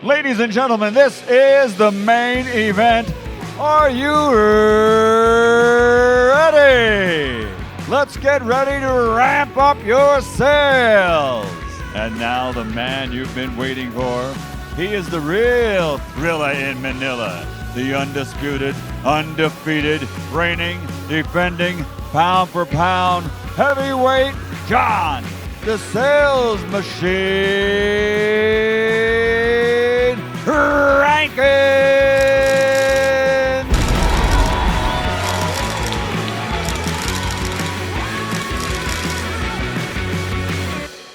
Ladies and gentlemen, this is the main event. Are you ready? Let's get ready to ramp up your sales. And now the man you've been waiting for. He is the real thriller in Manila. The undisputed, undefeated, reigning, defending, pound for pound, heavyweight John, the sales machine, Rankins.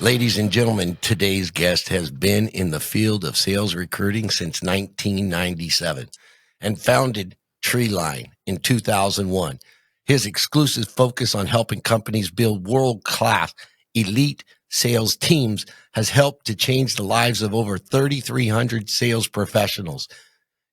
Ladies and gentlemen, today's guest has been in the field of sales recruiting since 1997 and founded Treeline in 2001. His exclusive focus on helping companies build world-class elite sales teams has helped to change the lives of over 3,300 sales professionals.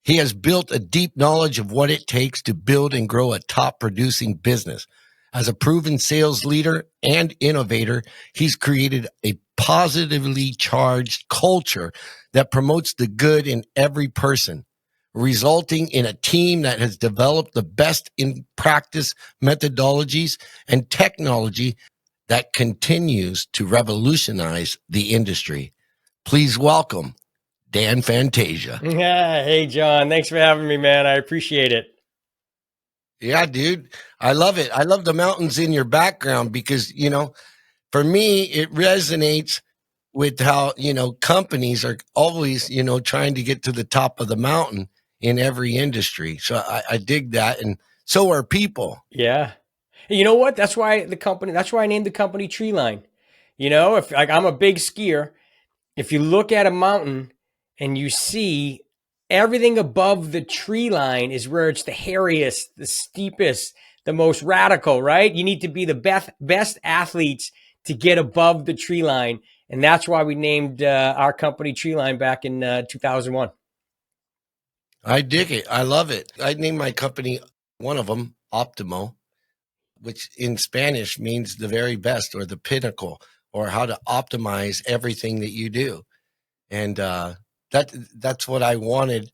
He has built a deep knowledge of what it takes to build and grow a top-producing business. As a proven sales leader and innovator, he's created a positively charged culture that promotes the good in every person, resulting in a team that has developed the best in practice methodologies and technology that continues to revolutionize the industry. Please welcome Dan Fantasia. Yeah, hey, John. Thanks for having me, man. I appreciate it. Yeah, dude. I love it. I love the mountains in your background because, for me, it resonates with how, companies are always, trying to get to the top of the mountain in every industry. So I dig that. And so are people. Yeah. You know what? That's why I named the company Treeline. If I'm a big skier, if you look at a mountain and you see everything above the tree line is where it's the hairiest, the steepest, the most radical, right? You need to be the best athletes to get above the tree line. And that's why we named our company Treeline back in 2001. I dig it. I love it. I named my company, one of them, Optimo, which in Spanish means the very best or the pinnacle or how to optimize everything that you do. And that's what I wanted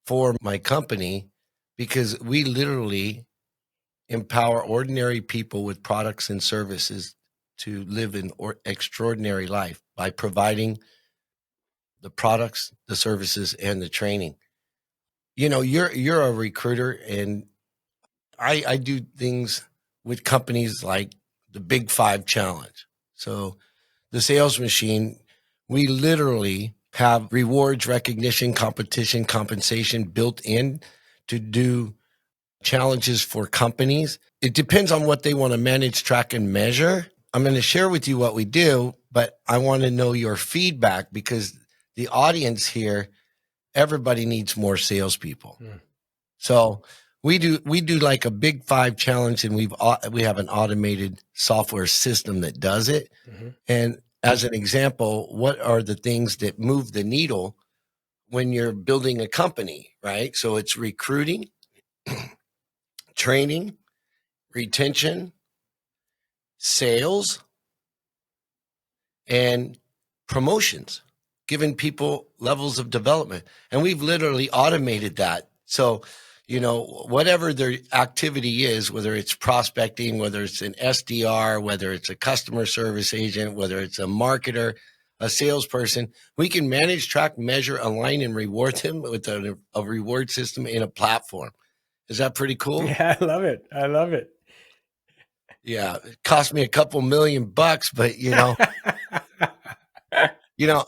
for my company because we literally empower ordinary people with products and services to live an extraordinary life by providing the products, the services, and the training. You're a recruiter, and I do things with companies like the Big Five Challenge. So the sales machine, we literally have rewards, recognition, competition, compensation built in to do challenges for companies. It depends on what they want to manage, track, and measure. I'm going to share with you what we do, but I want to know your feedback because the audience here, everybody needs more salespeople. So we do like a Big Five challenge, and we have an automated software system that does it. Mm-hmm. And as an example, what are the things that move the needle when you're building a company, right? So it's recruiting, training, retention, sales, and promotions, giving people levels of development. And we've literally automated that. So, whatever their activity is, whether it's prospecting, whether it's an SDR, whether it's a customer service agent, whether it's a marketer, a salesperson, we can manage, track, measure, align, and reward them with a reward system in a platform. Is that pretty cool? Yeah, I love it. Yeah, it cost me a couple $1 million, but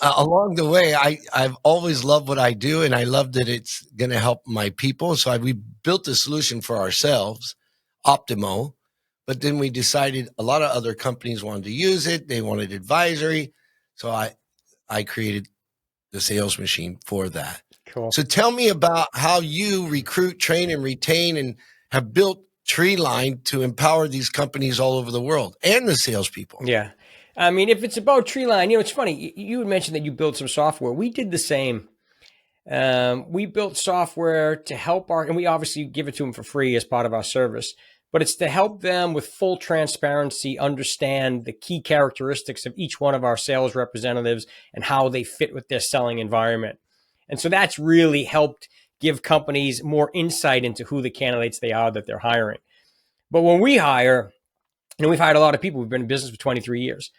along the way, I've always loved what I do, and I love that it's going to help my people. So we built a solution for ourselves, Optimo, but then we decided a lot of other companies wanted to use it. They wanted advisory. So I created the sales machine for that. Cool. So tell me about how you recruit, train, and retain and have built Treeline to empower these companies all over the world and the salespeople. Yeah. I mean, if it's about Treeline, it's funny. You had mentioned that you built some software. We did the same. We built software to help and we obviously give it to them for free as part of our service, but it's to help them with full transparency understand the key characteristics of each one of our sales representatives and how they fit with their selling environment. And so that's really helped give companies more insight into who the candidates they are that they're hiring. But when we hire, we've hired a lot of people. We've been in business for 23 years.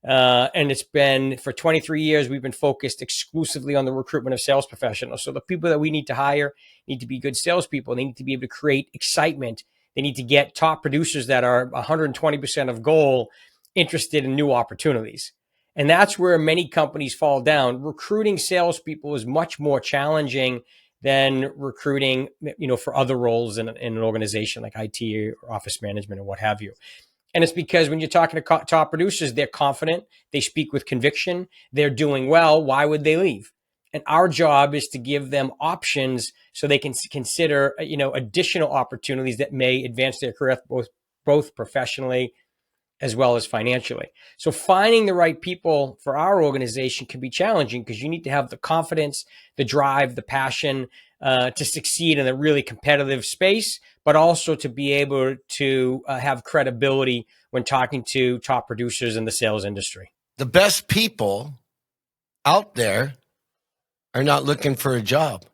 And it's been for 23 years, we've been focused exclusively on the recruitment of sales professionals. So the people that we need to hire need to be good salespeople. They need to be able to create excitement. They need to get top producers that are 120% of goal interested in new opportunities. And that's where many companies fall down. Recruiting salespeople is much more challenging than recruiting, for other roles in an organization like IT or office management or what have you. And it's because when you're talking to top producers, they're confident, they speak with conviction, they're doing well. Why would they leave? And our job is to give them options so they can consider, additional opportunities that may advance their career both professionally as well as financially. So finding the right people for our organization can be challenging because you need to have the confidence, the drive, the passion to succeed in a really competitive space, but also to be able to have credibility when talking to top producers in the sales industry. The best people out there are not looking for a job.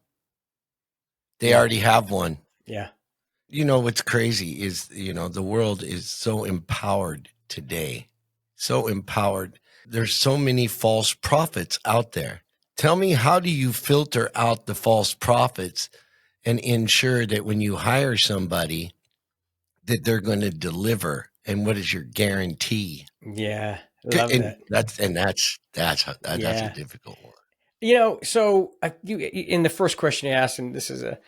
They already have one. Yeah. What's crazy is, the world is so empowered today. So empowered. There's so many false prophets out there. Tell me, how do you filter out the false prophets and ensure that when you hire somebody that they're going to deliver? And what is your guarantee? Yeah. Love that. That's a difficult one. So in the first question you asked, and this is a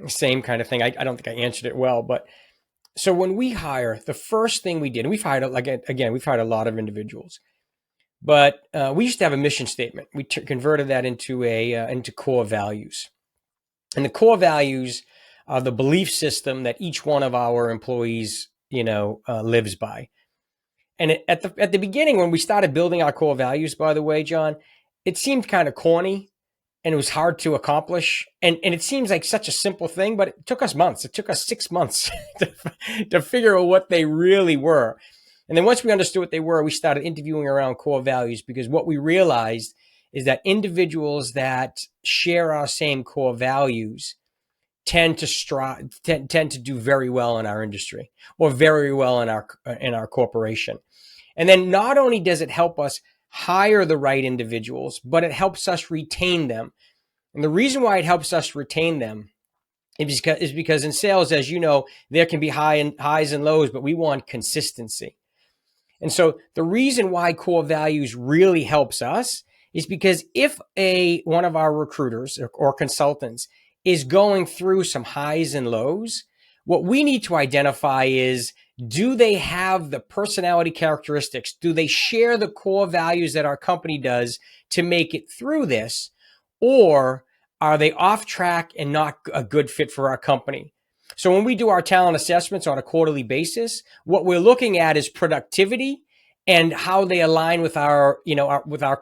same kind of thing. I don't think I answered it well, but so when we hire, the first thing we did, and we've hired a lot of individuals, but we used to have a mission statement. We converted that into core values, and the core values are the belief system that each one of our employees, lives by. And at the beginning, when we started building our core values, by the way, John, it seemed kind of corny. And it was hard to accomplish. And it seems like such a simple thing, but it took us months. It took us 6 months to figure out what they really were. And then once we understood what they were, we started interviewing around core values, because what we realized is that individuals that share our same core values tend to do very well in our industry or very well in our corporation. And then not only does it help us hire the right individuals, but it helps us retain them. And the reason why it helps us retain them is because in sales, as you know, there can be highs and lows, but we want consistency. And so the reason why core values really helps us is because if one of our recruiters or consultants is going through some highs and lows, what we need to identify is, do they have the personality characteristics? Do they share the core values that our company does to make it through this? Or are they off track and not a good fit for our company? So when we do our talent assessments on a quarterly basis, what we're looking at is productivity and how they align with our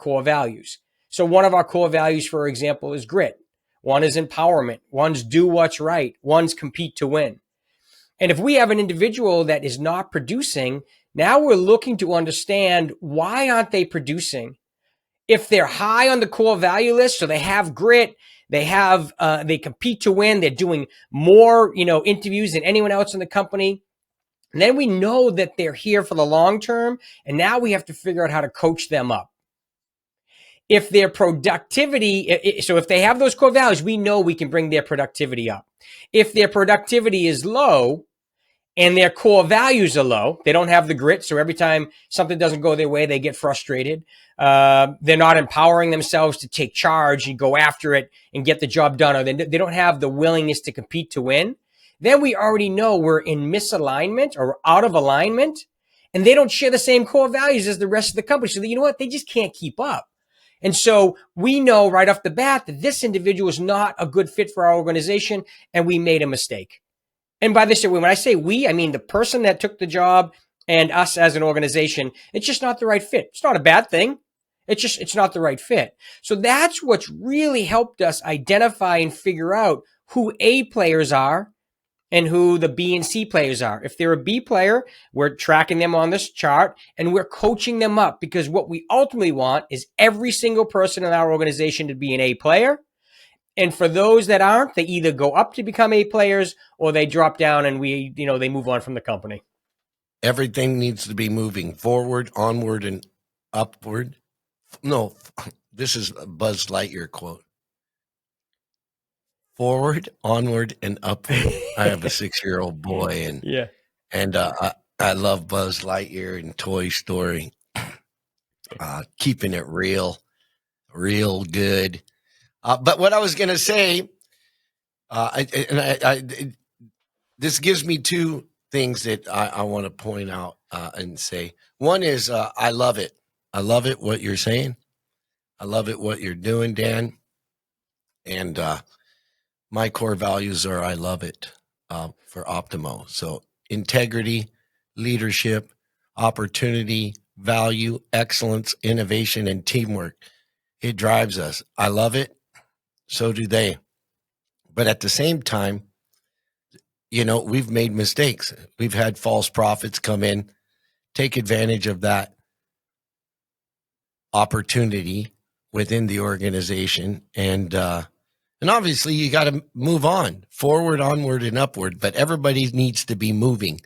core values. So one of our core values, for example, is grit. One is empowerment. One's do what's right. One's compete to win. And if we have an individual that is not producing, now we're looking to understand, why aren't they producing? If they're high on the core value list, so they have grit, they compete to win, they're doing more, interviews than anyone else in the company, and then we know that they're here for the long term, and now we have to figure out how to coach them up. If their productivity, so if they have those core values, we know we can bring their productivity up. If their productivity is low and their core values are low, they don't have the grit, so every time something doesn't go their way, they get frustrated. They're not empowering themselves to take charge and go after it and get the job done, or they don't have the willingness to compete to win. Then we already know we're in misalignment or out of alignment, and they don't share the same core values as the rest of the company. So you know what? They just can't keep up. And so we know right off the bat that this individual is not a good fit for our organization, and we made a mistake. And by this, when I say we, I mean the person that took the job and us as an organization. It's just not the right fit. It's not a bad thing. It's not the right fit. So that's what's really helped us identify and figure out who A players are and who the B and C players are. If they're a B player, we're tracking them on this chart and we're coaching them up, because what we ultimately want is every single person in our organization to be an A player. And for those that aren't, they either go up to become A players or they drop down and they move on from the company. Everything needs to be moving forward, onward, and upward. No, this is a Buzz Lightyear quote. Forward, onward, and upward. I have a 6-year-old boy, and Yeah. and I love Buzz Lightyear and Toy Story. Keeping it real good. But what I was going to say, this gives me two things that I want to point out and say. One is I love it. I love it what you're saying. I love it what you're doing, Dan. And my core values are I love it for Optimo. So integrity, leadership, opportunity, value, excellence, innovation, and teamwork. It drives us. I love it. So do they. But at the same time, we've made mistakes. We've had false prophets come in, take advantage of that opportunity within the organization. And obviously you got to move on, forward, onward, and upward, but everybody needs to be moving.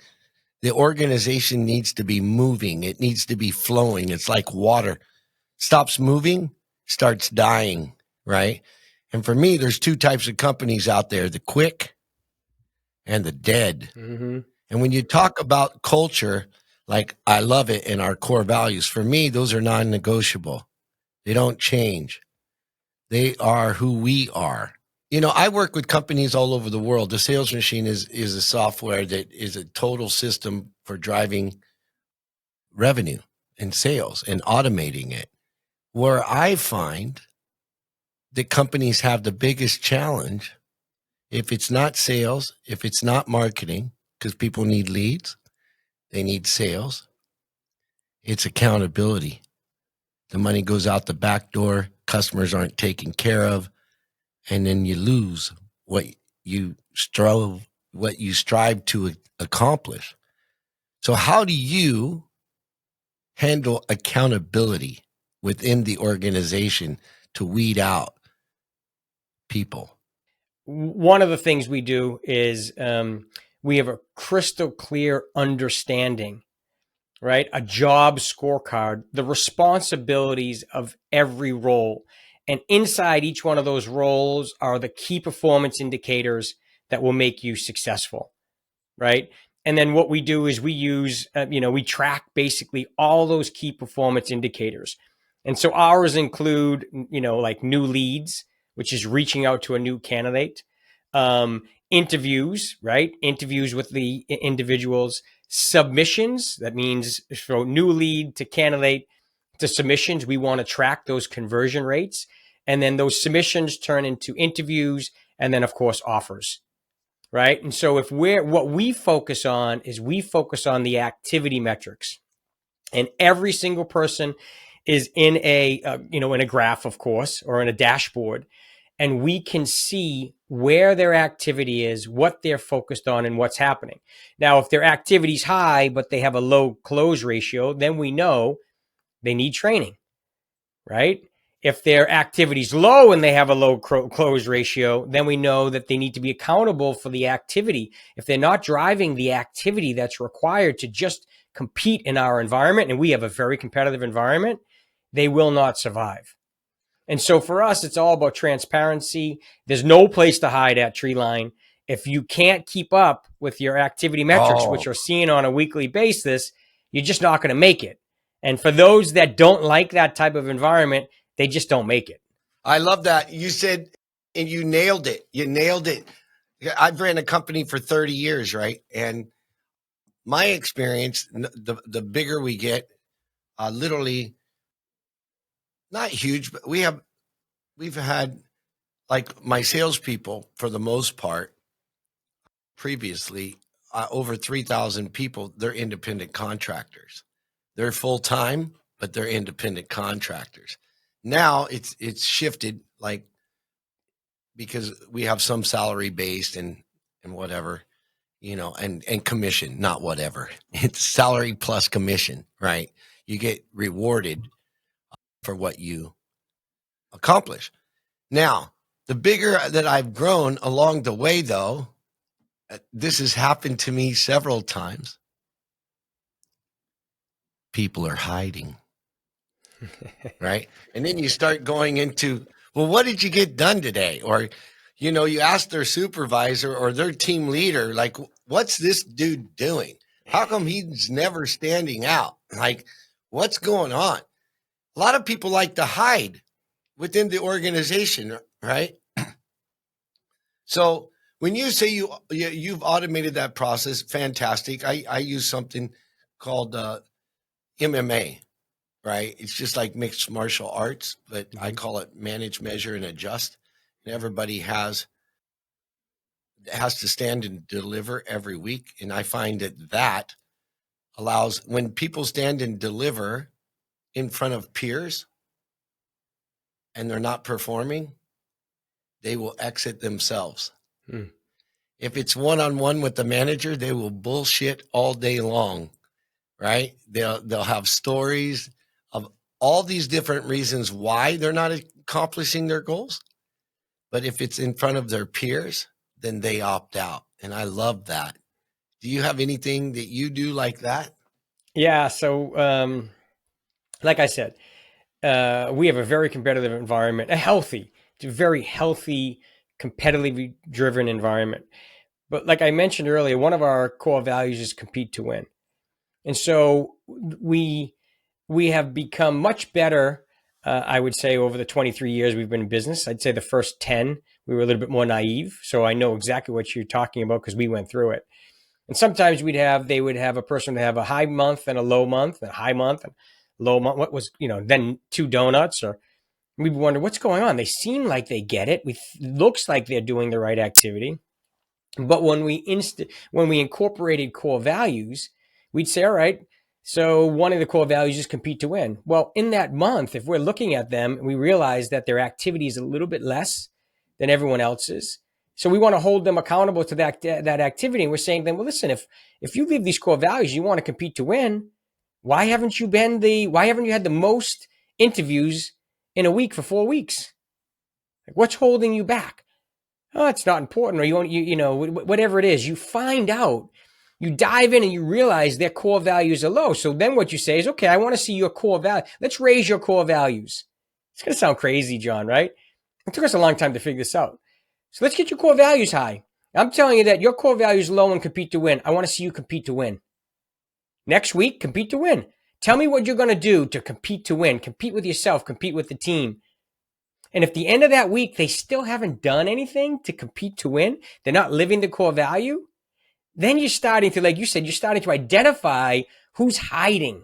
The organization needs to be moving. It needs to be flowing. It's like water. Stops moving, starts dying, right? And for me, there's two types of companies out there, the quick and the dead. Mm-hmm. And when you talk about culture, like I love it and our core values, for me, those are non-negotiable. They don't change. They are who we are. I work with companies all over the world. The Sales Machine is a software that is a total system for driving revenue and sales and automating it. Where I find that companies have the biggest challenge, if it's not sales, if it's not marketing, because people need leads, they need sales, it's accountability. The money goes out the back door, customers aren't taken care of, and then you lose what you strive to accomplish. So how do you handle accountability within the organization to weed out people? One of the things we do is we have a crystal clear understanding, right? A job scorecard, the responsibilities of every role. And inside each one of those roles are the key performance indicators that will make you successful, right? And then what we do is we use, we track basically all those key performance indicators. And so ours include, like new leads, which is reaching out to a new candidate, interviews, right? Interviews with the individuals, submissions. That means from new lead to candidate to submissions, we want to track those conversion rates. And then those submissions turn into interviews and then, of course, offers, right? And so what we focus on is we focus on the activity metrics. And every single person is in in a graph, of course, or in a dashboard. And we can see where their activity is, what they're focused on, and what's happening. Now, if their activity's high, but they have a low close ratio, then we know they need training, right? If their activity's low and they have a low close ratio, then we know that they need to be accountable for the activity. If they're not driving the activity that's required to just compete in our environment, and we have a very competitive environment, they will not survive. And so for us, it's all about transparency. There's no place to hide at Treeline. If you can't keep up with your activity metrics, which are seen on a weekly basis, you're just not going to make it. And for those that don't like that type of environment, they just don't make it. I love that. You said, and you nailed it. You nailed it. I've ran a company for 30 years, right? And my experience, the bigger we get, literally not huge, but we've had, like, my salespeople, for the most part, previously, over 3,000 people, they're independent contractors. They're full-time, but they're independent contractors. Now it's shifted, like, because we have some salary based and whatever, and commission, not whatever. It's salary plus commission, right? You get rewarded for what you accomplish. Now, The bigger that I've grown along the way, though, this has happened to me several times. People are hiding, right? And then you start going into, well, what did you get done today? Or, you ask their supervisor or their team leader, like, what's this dude doing? How come he's never standing out? Like, what's going on? A lot of people like to hide within the organization, right? So when you say you've automated that process, fantastic. I use something called MMA, right? It's just like mixed martial arts, but I call it manage, measure, and adjust. And everybody has to stand and deliver every week. And I find that allows, when people stand and deliver in front of peers and they're not performing, they will exit themselves. If it's one-on-one with the manager, they will bullshit all day long, right? They'll have stories of all these different reasons why they're not accomplishing their goals. But if it's in front of their peers, then they opt out. And I love that. Do you have anything that you do like that? Yeah. So, like I said, we have a very competitive environment, it's a very healthy, competitively driven environment. But like I mentioned earlier, one of our core values is compete to win. And so we have become much better, I would say, over the 23 years we've been in business. I'd say the first 10, we were a little bit more naive. So I know exactly what you're talking about because we went through it. And sometimes they would have a person have a high month and a low month, and a high month and low month. What was, then 2 donuts, or we wonder what's going on. They seem like they get it. Looks like they're doing the right activity. But when we incorporated core values, we'd say, all right, so one of the core values is compete to win. Well, in that month, if we're looking at them and we realize that their activity is a little bit less than everyone else's, so we want to hold them accountable to that activity. And we're saying to them, well, listen, if you leave these core values, you want to compete to win, why haven't you had the most interviews in a week for 4 weeks? Like, what's holding you back? Oh, it's not important, or whatever it is, you find out, you dive in and you realize their core values are low. So then what you say is, okay, I want to see your core value. Let's raise your core values. It's going to sound crazy, John, right? It took us a long time to figure this out. So let's get your core values high. I'm telling you that your core value is low and compete to win. I want to see you compete to win. Next week, compete to win. Tell me what you're going to do to compete to win. Compete with yourself, compete with the team. And if the end of that week, they still haven't done anything to compete to win, they're not living the core value, then you're starting to, like you said, you're starting to identify who's hiding,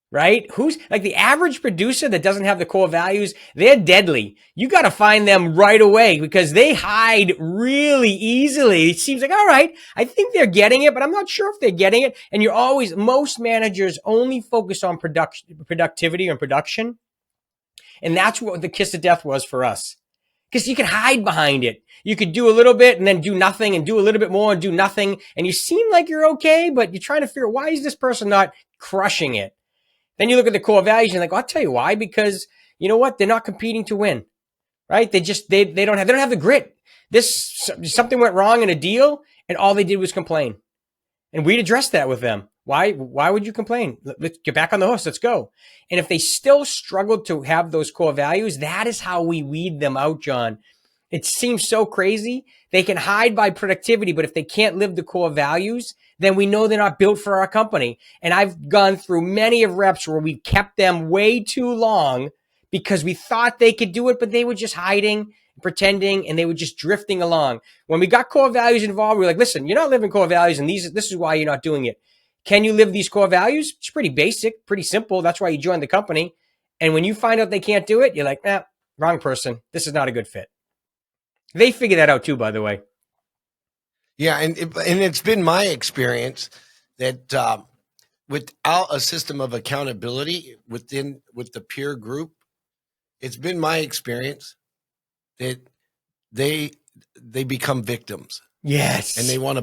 right? Who's like the average producer that doesn't have the core values, they're deadly. You got to find them right away because they hide really easily. It seems like, all right, I think they're getting it, but I'm not sure if they're getting it. And most managers only focus on productivity and production. And that's what the kiss of death was for us. Because you could hide behind it. You could do a little bit and then do nothing and do a little bit more and do nothing. And you seem like you're okay, but you're trying to figure out, why is this person not crushing it? Then you look at the core values and you're like, I'll tell you why. Because you know what? They're not competing to win, right? They don't have the grit. Something went wrong in a deal and all they did was complain. And we'd address that with them. Why would you complain? Let's get back on the horse. Let's go. And if they still struggle to have those core values, that is how we weed them out, John. It seems so crazy. They can hide by productivity, but if they can't live the core values, then we know they're not built for our company. And I've gone through many of reps where we've kept them way too long because we thought they could do it, but they were just hiding, pretending, and they were just drifting along. When we got core values involved, we were like, listen, you're not living core values, and this is why you're not doing it. Can you live these core values? It's pretty basic, pretty simple. That's why you joined the company. And when you find out they can't do it, you're like, wrong person. This is not a good fit. They figure that out too, by the way. Yeah, and it's been my experience that without a system of accountability with the peer group, it's been my experience that they become victims. Yes. And they want to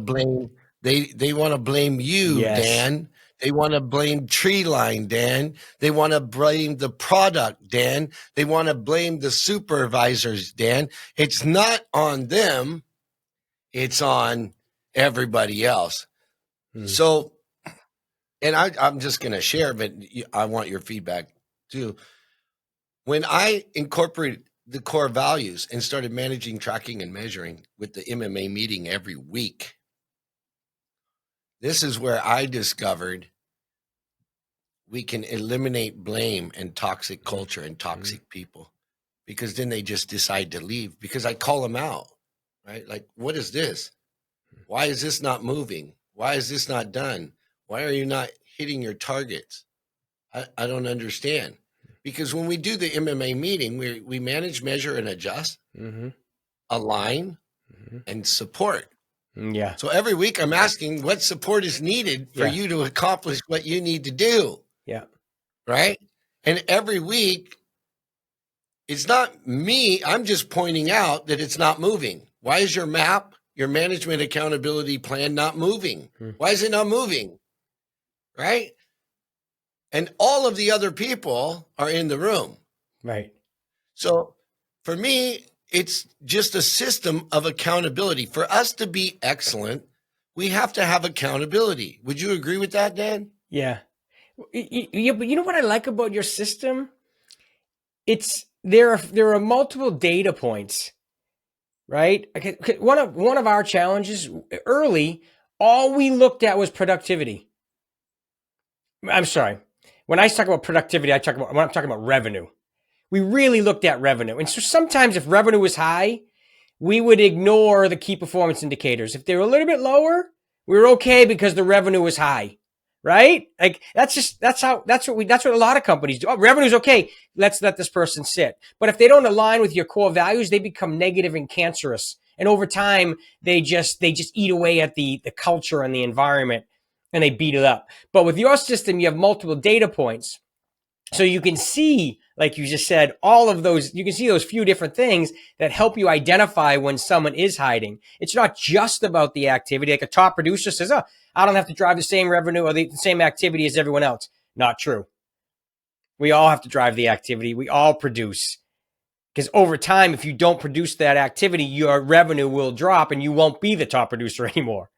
blame you, Yes. Dan. They want to blame Treeline, Dan. They want to blame the product, Dan. They want to blame the supervisors, Dan. It's not on them. It's on everybody else. So, and I'm just going to share, but I want your feedback too. When I incorporated the core values and started managing, tracking, and measuring with the MMA meeting every week, this is where I discovered we can eliminate blame and toxic culture and toxic people, because then they just decide to leave, because I call them out, right? Like, what is this? Why is this not moving? Why is this not done? Why are you not hitting your targets? I don't understand. Because when we do the MMA meeting, we manage, measure, and adjust, align, and support. Yeah. So every week I'm asking what support is needed for you to accomplish what you need to do. Yeah. Right? And every week, it's not me. I'm just pointing out that it's not moving. Why is your map, your management accountability plan not moving? Why is it not moving? Right? And all of the other people are in the room. Right. So for me, it's just a system of accountability. For us to be excellent, we have to have accountability. Would you agree with that, Dan? Yeah. Yeah, but you know what I like about your system? It's there are multiple data points, right? Okay, one of our challenges early, all we looked at was productivity. I'm sorry. When I talk about productivity, when I'm talking about revenue. We really looked at revenue. And so sometimes if revenue was high, we would ignore the key performance indicators. If they were a little bit lower, we were okay because the revenue was high, right? Like that's what a lot of companies do. Oh, revenue's okay. Let's let this person sit. But if they don't align with your core values, they become negative and cancerous. And over time, they just eat away at the culture and the environment, and they beat it up. But with your system, you have multiple data points. So you can see, like you just said, all of those, you can see those few different things that help you identify when someone is hiding. It's not just about the activity. Like a top producer says, oh, I don't have to drive the same revenue or the same activity as everyone else. Not true. We all have to drive the activity. We all produce. Because over time, if you don't produce that activity, your revenue will drop and you won't be the top producer anymore.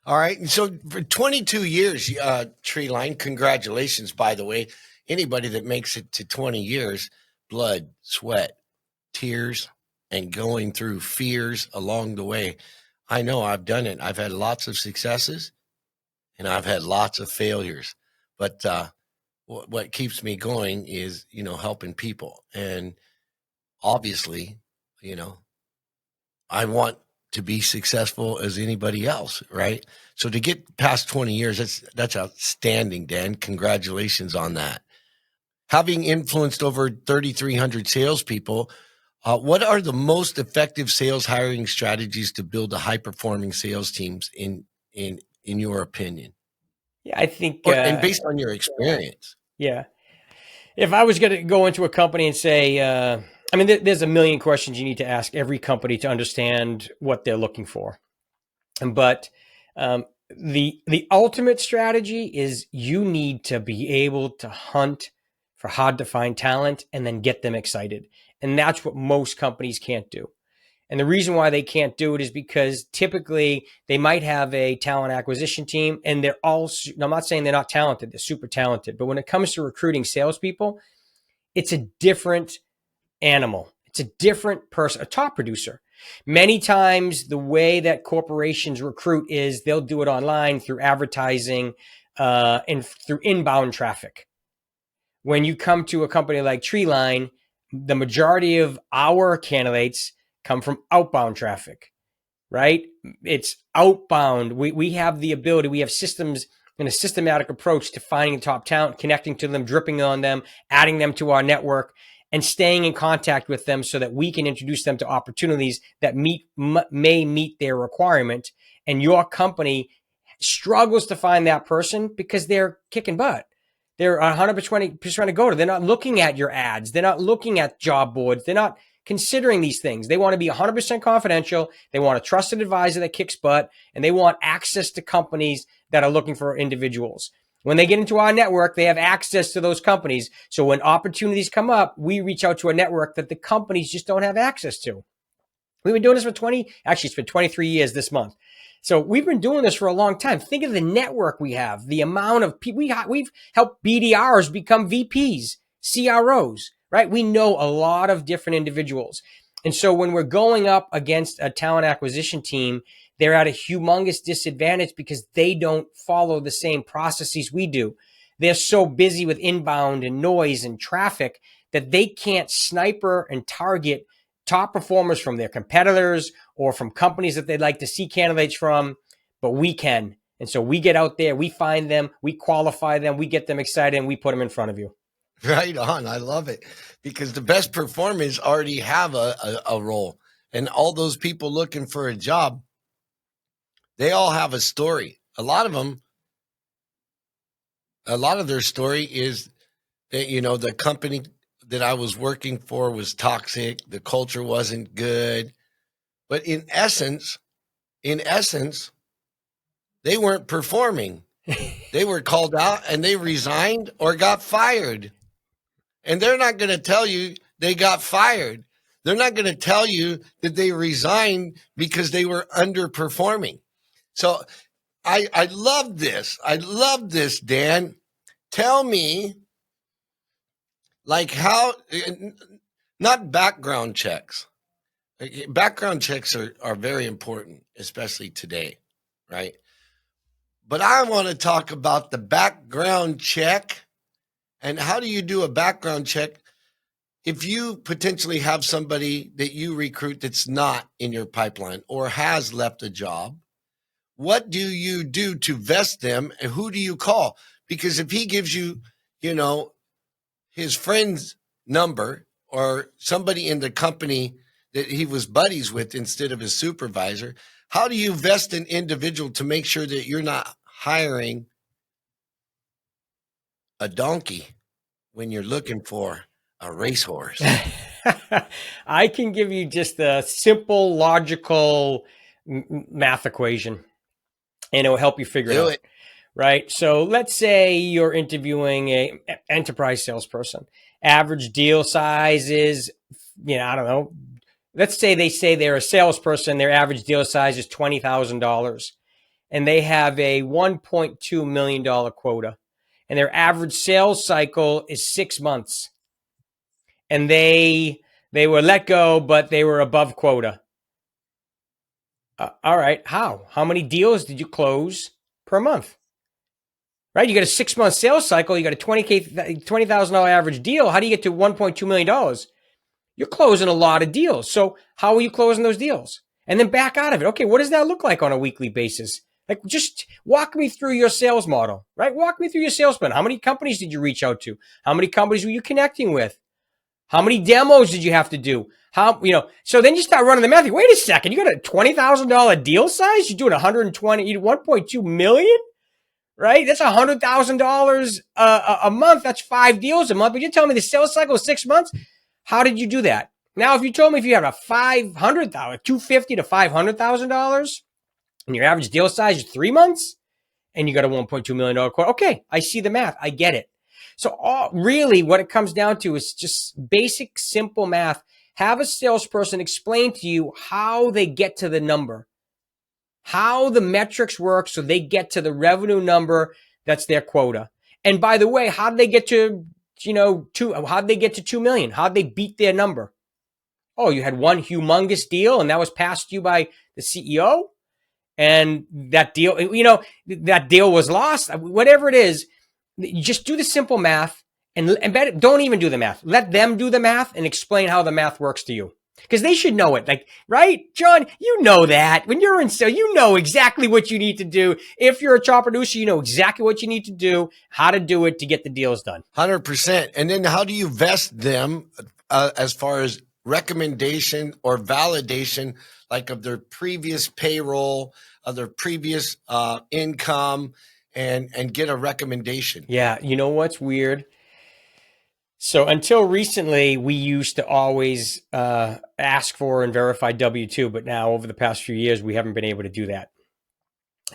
All right. So for 22 years, Treeline, congratulations, by the way. Anybody that makes it to 20 years, blood, sweat, tears, and going through fears along the way. I know I've done it. I've had lots of successes and I've had lots of failures. But what keeps me going is, helping people. And obviously, I want to be successful as anybody else, right? So to get past 20 years, that's outstanding, Dan. Congratulations on that. Having influenced over 3,300 salespeople, what are the most effective sales hiring strategies to build a high-performing sales teams in your opinion? Yeah, I think, and based on your experience. Yeah, if I was going to go into a company and say, there's a million questions you need to ask every company to understand what they're looking for, but the ultimate strategy is you need to be able to hunt for hard to find talent and then get them excited. And that's what most companies can't do. And the reason why they can't do it is because typically they might have a talent acquisition team and they're all, I'm not saying they're not talented, they're super talented, but when it comes to recruiting salespeople, it's a different animal. It's a different person, a top producer. Many times the way that corporations recruit is they'll do it online through advertising and through inbound traffic. When you come to a company like Treeline, the majority of our candidates come from outbound traffic, right? It's outbound. We have the ability, we have systems and a systematic approach to finding top talent, connecting to them, dripping on them, adding them to our network, and staying in contact with them so that we can introduce them to opportunities that may meet their requirement. And your company struggles to find that person because they're kicking butt. They're 100% to go to. They're not looking at your ads. They're not looking at job boards. They're not considering these things. They want to be 100% confidential. They want a trusted advisor that kicks butt, and they want access to companies that are looking for individuals. When they get into our network, they have access to those companies. So when opportunities come up, we reach out to a network that the companies just don't have access to. We've been doing this for it's been 23 years this month. So we've been doing this for a long time. Think of the network we have, the amount of people we've helped BDRs become VPs, CROs, right? We know a lot of different individuals. And so when we're going up against a talent acquisition team, they're at a humongous disadvantage because they don't follow the same processes we do. They're so busy with inbound and noise and traffic that they can't sniper and target top performers from their competitors or from companies that they'd like to see candidates from, but we can. And so we get out there, we find them, we qualify them, we get them excited, and we put them in front of you. Right on. I love it because the best performers already have a role, and all those people looking for a job, they all have a story. A lot of their story is that, the company that I was working for was toxic. The culture wasn't good. But in essence, they weren't performing. They were called out and they resigned or got fired. And they're not going to tell you they got fired. They're not going to tell you that they resigned because they were underperforming. So I love this. I love this, Dan. Tell me, like, how, not background checks. Background checks are very important, especially today, right? But I want to talk about the background check. And how do you do a background check if you potentially have somebody that you recruit that's not in your pipeline or has left a job? What do you do to vet them, and who do you call? Because if he gives you, his friend's number or somebody in the company that he was buddies with instead of his supervisor, how do you vet an individual to make sure that you're not hiring a donkey when you're looking for a racehorse? I can give you just a simple, logical math equation, and it will help you figure it out. Right? So let's say you're interviewing a enterprise salesperson. Average deal size is, I don't know. Let's say they're a salesperson. Their average deal size is $20,000, and they have a $1.2 million quota, and their average sales cycle is 6 months. And they were let go, but they were above quota. All right. How many deals did you close per month? Right? You got a 6 month sales cycle. You got a $20,000 average deal. How do you get to $1.2 million? You're closing a lot of deals. So how are you closing those deals? And then back out of it. Okay, what does that look like on a weekly basis? Like, just walk me through your sales model, right? Walk me through your sales plan. How many companies did you reach out to? How many companies were you connecting with? How many demos did you have to do? So then you start running the math. Wait a second, you got a $20,000 deal size? You're doing 1.2 million, right? That's $100,000 a month. That's 5 deals a month. But you're telling me the sales cycle is 6 months? How did you do that? Now, if you told me if you have a $250,000 to $500,000 and your average deal size is 3 months and you got a $1.2 million quote, okay, I see the math. I get it. So really what it comes down to is just basic, simple math. Have a salesperson explain to you how they get to the number, how the metrics work so they get to the revenue number that's their quota. And by the way, how did they get to, how'd they get to 2 million? How'd they beat their number? Oh, you had one humongous deal and that was passed to you by the CEO, and that deal, that deal was lost. Whatever it is, you just do the simple math and don't even do the math. Let them do the math and explain how the math works to you, because they should know it. Like, right, John, you know that when you're in sales, you know exactly what you need to do. If you're a top producer, you know exactly what you need to do, how to do it to get the deals done. 100%. And then how do you vest them as far as recommendation or validation, like of their previous payroll, of their previous income, and get a recommendation? Yeah. You know what's weird? So until recently, we used to always ask for and verify W-2, but now over the past few years, we haven't been able to do that.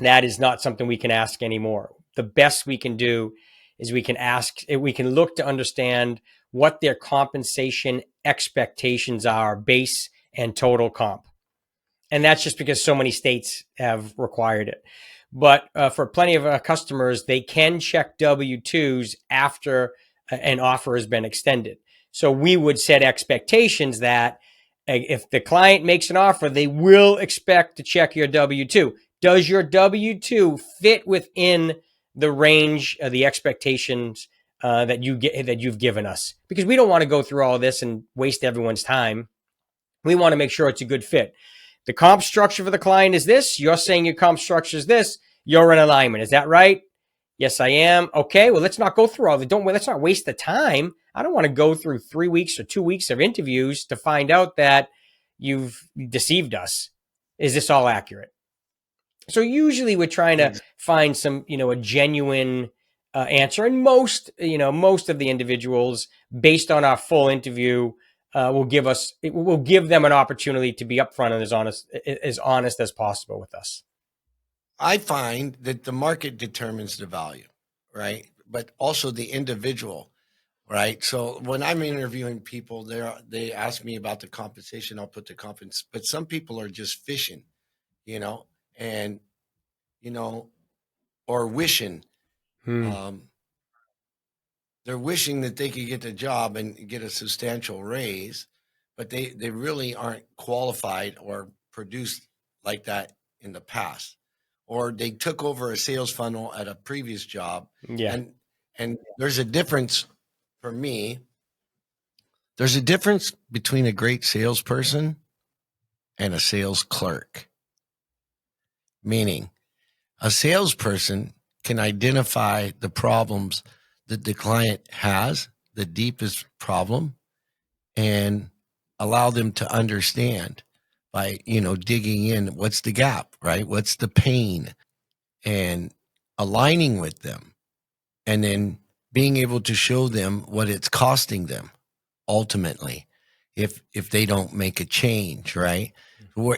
That is not something we can ask anymore. the best we can do is we can look to understand what their compensation expectations are, base and total comp. And that's just because so many states have required it. But for plenty of our customers, they can check W-2s after an offer has been extended. So we would set expectations that if the client makes an offer, they will expect to check your W-2. Does your W-2 fit within the range of the expectations that you've given us? Because we don't want to go through all this and waste everyone's time. We want to make sure it's a good fit. The comp structure for the client is this. You're saying your comp structure is this. You're in alignment. Is that right? Yes, I am. Okay, well, let's not go through all the, let's not waste the time. I don't want to go through 3 weeks or 2 weeks of interviews to find out that you've deceived us. Is this all accurate? So usually we're trying to find some, a genuine answer. And most of the individuals, based on our full interview, will give them an opportunity to be upfront and as honest as possible with us. I find that the market determines the value, right? But also the individual, right? So when I'm interviewing people, they ask me about the compensation. I'll put the compensation, but some people are just fishing, and or wishing. They're wishing that they could get the job and get a substantial raise, but they really aren't qualified or produced like that in the past. Or they took over a sales funnel at a previous job. Yeah. And there's a difference for me. There's a difference between a great salesperson and a sales clerk. Meaning, a salesperson can identify the problems that the client has, the deepest problem, and allow them to understand by, digging in, what's the gap, right? What's the pain, and aligning with them, and then being able to show them what it's costing them ultimately if they don't make a change, right?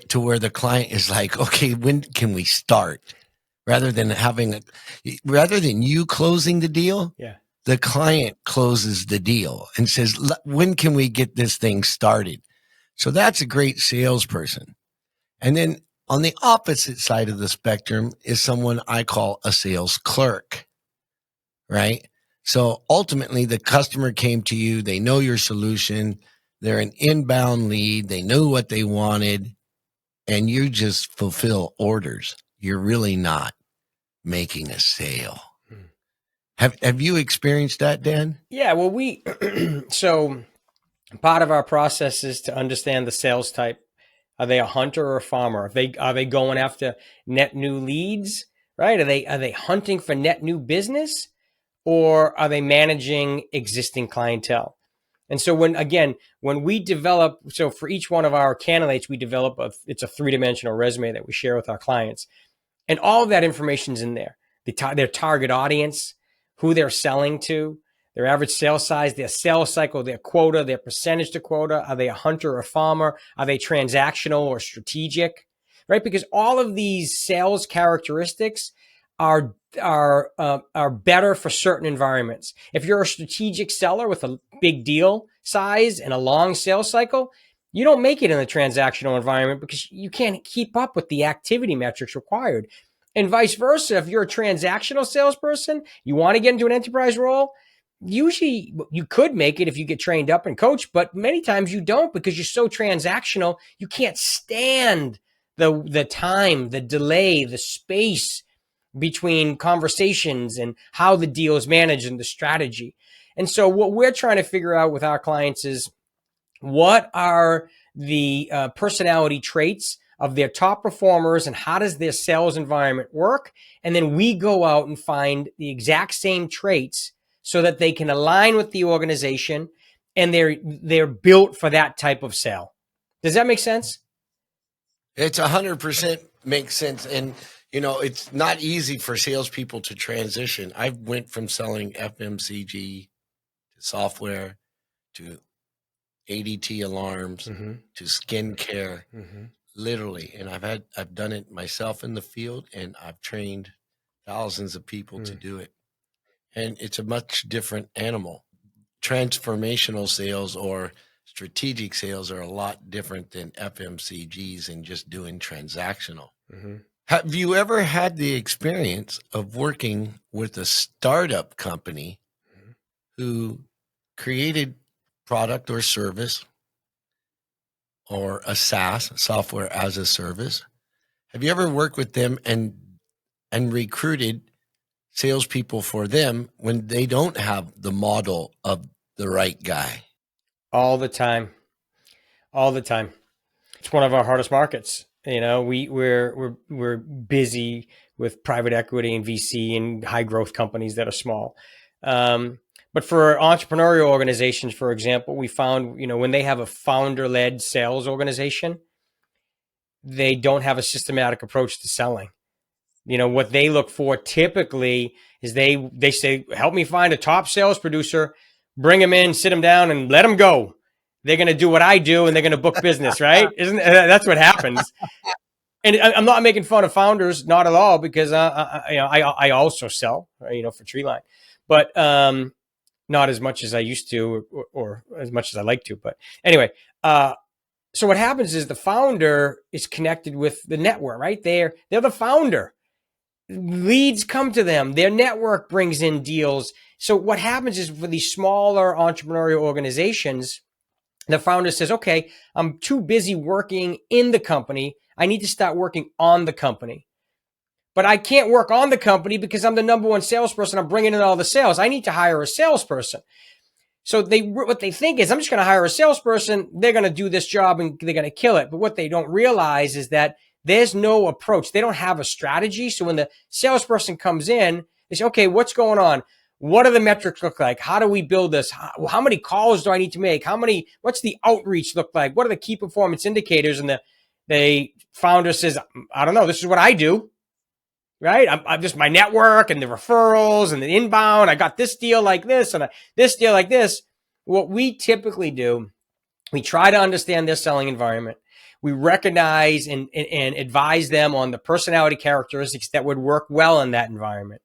To where the client is like, okay, when can we start? Rather than you closing the deal, the client closes the deal and says, when can we get this thing started? So that's a great salesperson. And then on the opposite side of the spectrum is someone I call a sales clerk, right? So ultimately the customer came to you, they know your solution, they're an inbound lead, they knew what they wanted, and you just fulfill orders. You're really not making a sale. Have you experienced that, Dan? Yeah, well, so part of our process is to understand the sales type. Are they a hunter or a farmer? Are they going after net new leads, right? Are they hunting for net new business, or are they managing existing clientele? And so when we develop, so for each one of our candidates, we develop it's a 3-dimensional resume that we share with our clients. And all of that information's in there. Their target audience, who they're selling to, their average sales size, their sales cycle, their quota, their percentage to quota. Are they a hunter or a farmer? Are they transactional or strategic? Right? Because all of these sales characteristics are better for certain environments. If you're a strategic seller with a big deal size and a long sales cycle, you don't make it in the transactional environment because you can't keep up with the activity metrics required. And vice versa, if you're a transactional salesperson, you want to get into an enterprise role, usually you could make it if you get trained up and coached, but many times you don't because you're so transactional, you can't stand the time, the delay, the space between conversations and how the deal is managed and the strategy. And so what we're trying to figure out with our clients is what are the personality traits of their top performers and how does their sales environment work? And then we go out and find the exact same traits so that they can align with the organization and they're built for that type of sale. Does that make sense? It's 100% makes sense. And, it's not easy for salespeople to transition. I went from selling FMCG to software to ADT alarms to skincare, literally. And I've done it myself in the field, and I've trained thousands of people to do it. And it's a much different animal. Transformational sales or strategic sales are a lot different than FMCGs and just doing transactional. Mm-hmm. Have you ever had the experience of working with a startup company who created product or service or a SaaS, software as a service? Have you ever worked with them and recruited salespeople for them when they don't have the model of the right guy? All the time. It's one of our hardest markets. We're busy with private equity and VC and high growth companies that are small. But for entrepreneurial organizations, for example, we found, when they have a founder led sales organization, they don't have a systematic approach to selling. What they look for typically is they say, help me find a top sales producer, bring him in, sit him down and let him go. They're going to do what I do and they're going to book business, right? That's what happens. And I'm not making fun of founders, not at all, because I also sell, for Treeline, but not as much as I used to, or as much as I like to. But anyway, so what happens is the founder is connected with the network, right? They're the founder. Leads come to them. Their network brings in deals. So what happens is for these smaller entrepreneurial organizations, the founder says, okay, I'm too busy working in the company. I need to start working on the company. But I can't work on the company because I'm the number one salesperson. I'm bringing in all the sales. I need to hire a salesperson. So what they think is, I'm just going to hire a salesperson. They're going to do this job and they're going to kill it. But what they don't realize is that there's no approach. They don't have a strategy. So when the salesperson comes in, they say, okay, what's going on? What do the metrics look like? How do we build this? How many calls do I need to make? What's the outreach look like? What are the key performance indicators? And the founder says, I don't know. This is what I do, right? I'm just my network and the referrals and the inbound. I got this deal like this and this deal like this. What we typically do, we try to understand their selling environment. We recognize and advise them on the personality characteristics that would work well in that environment.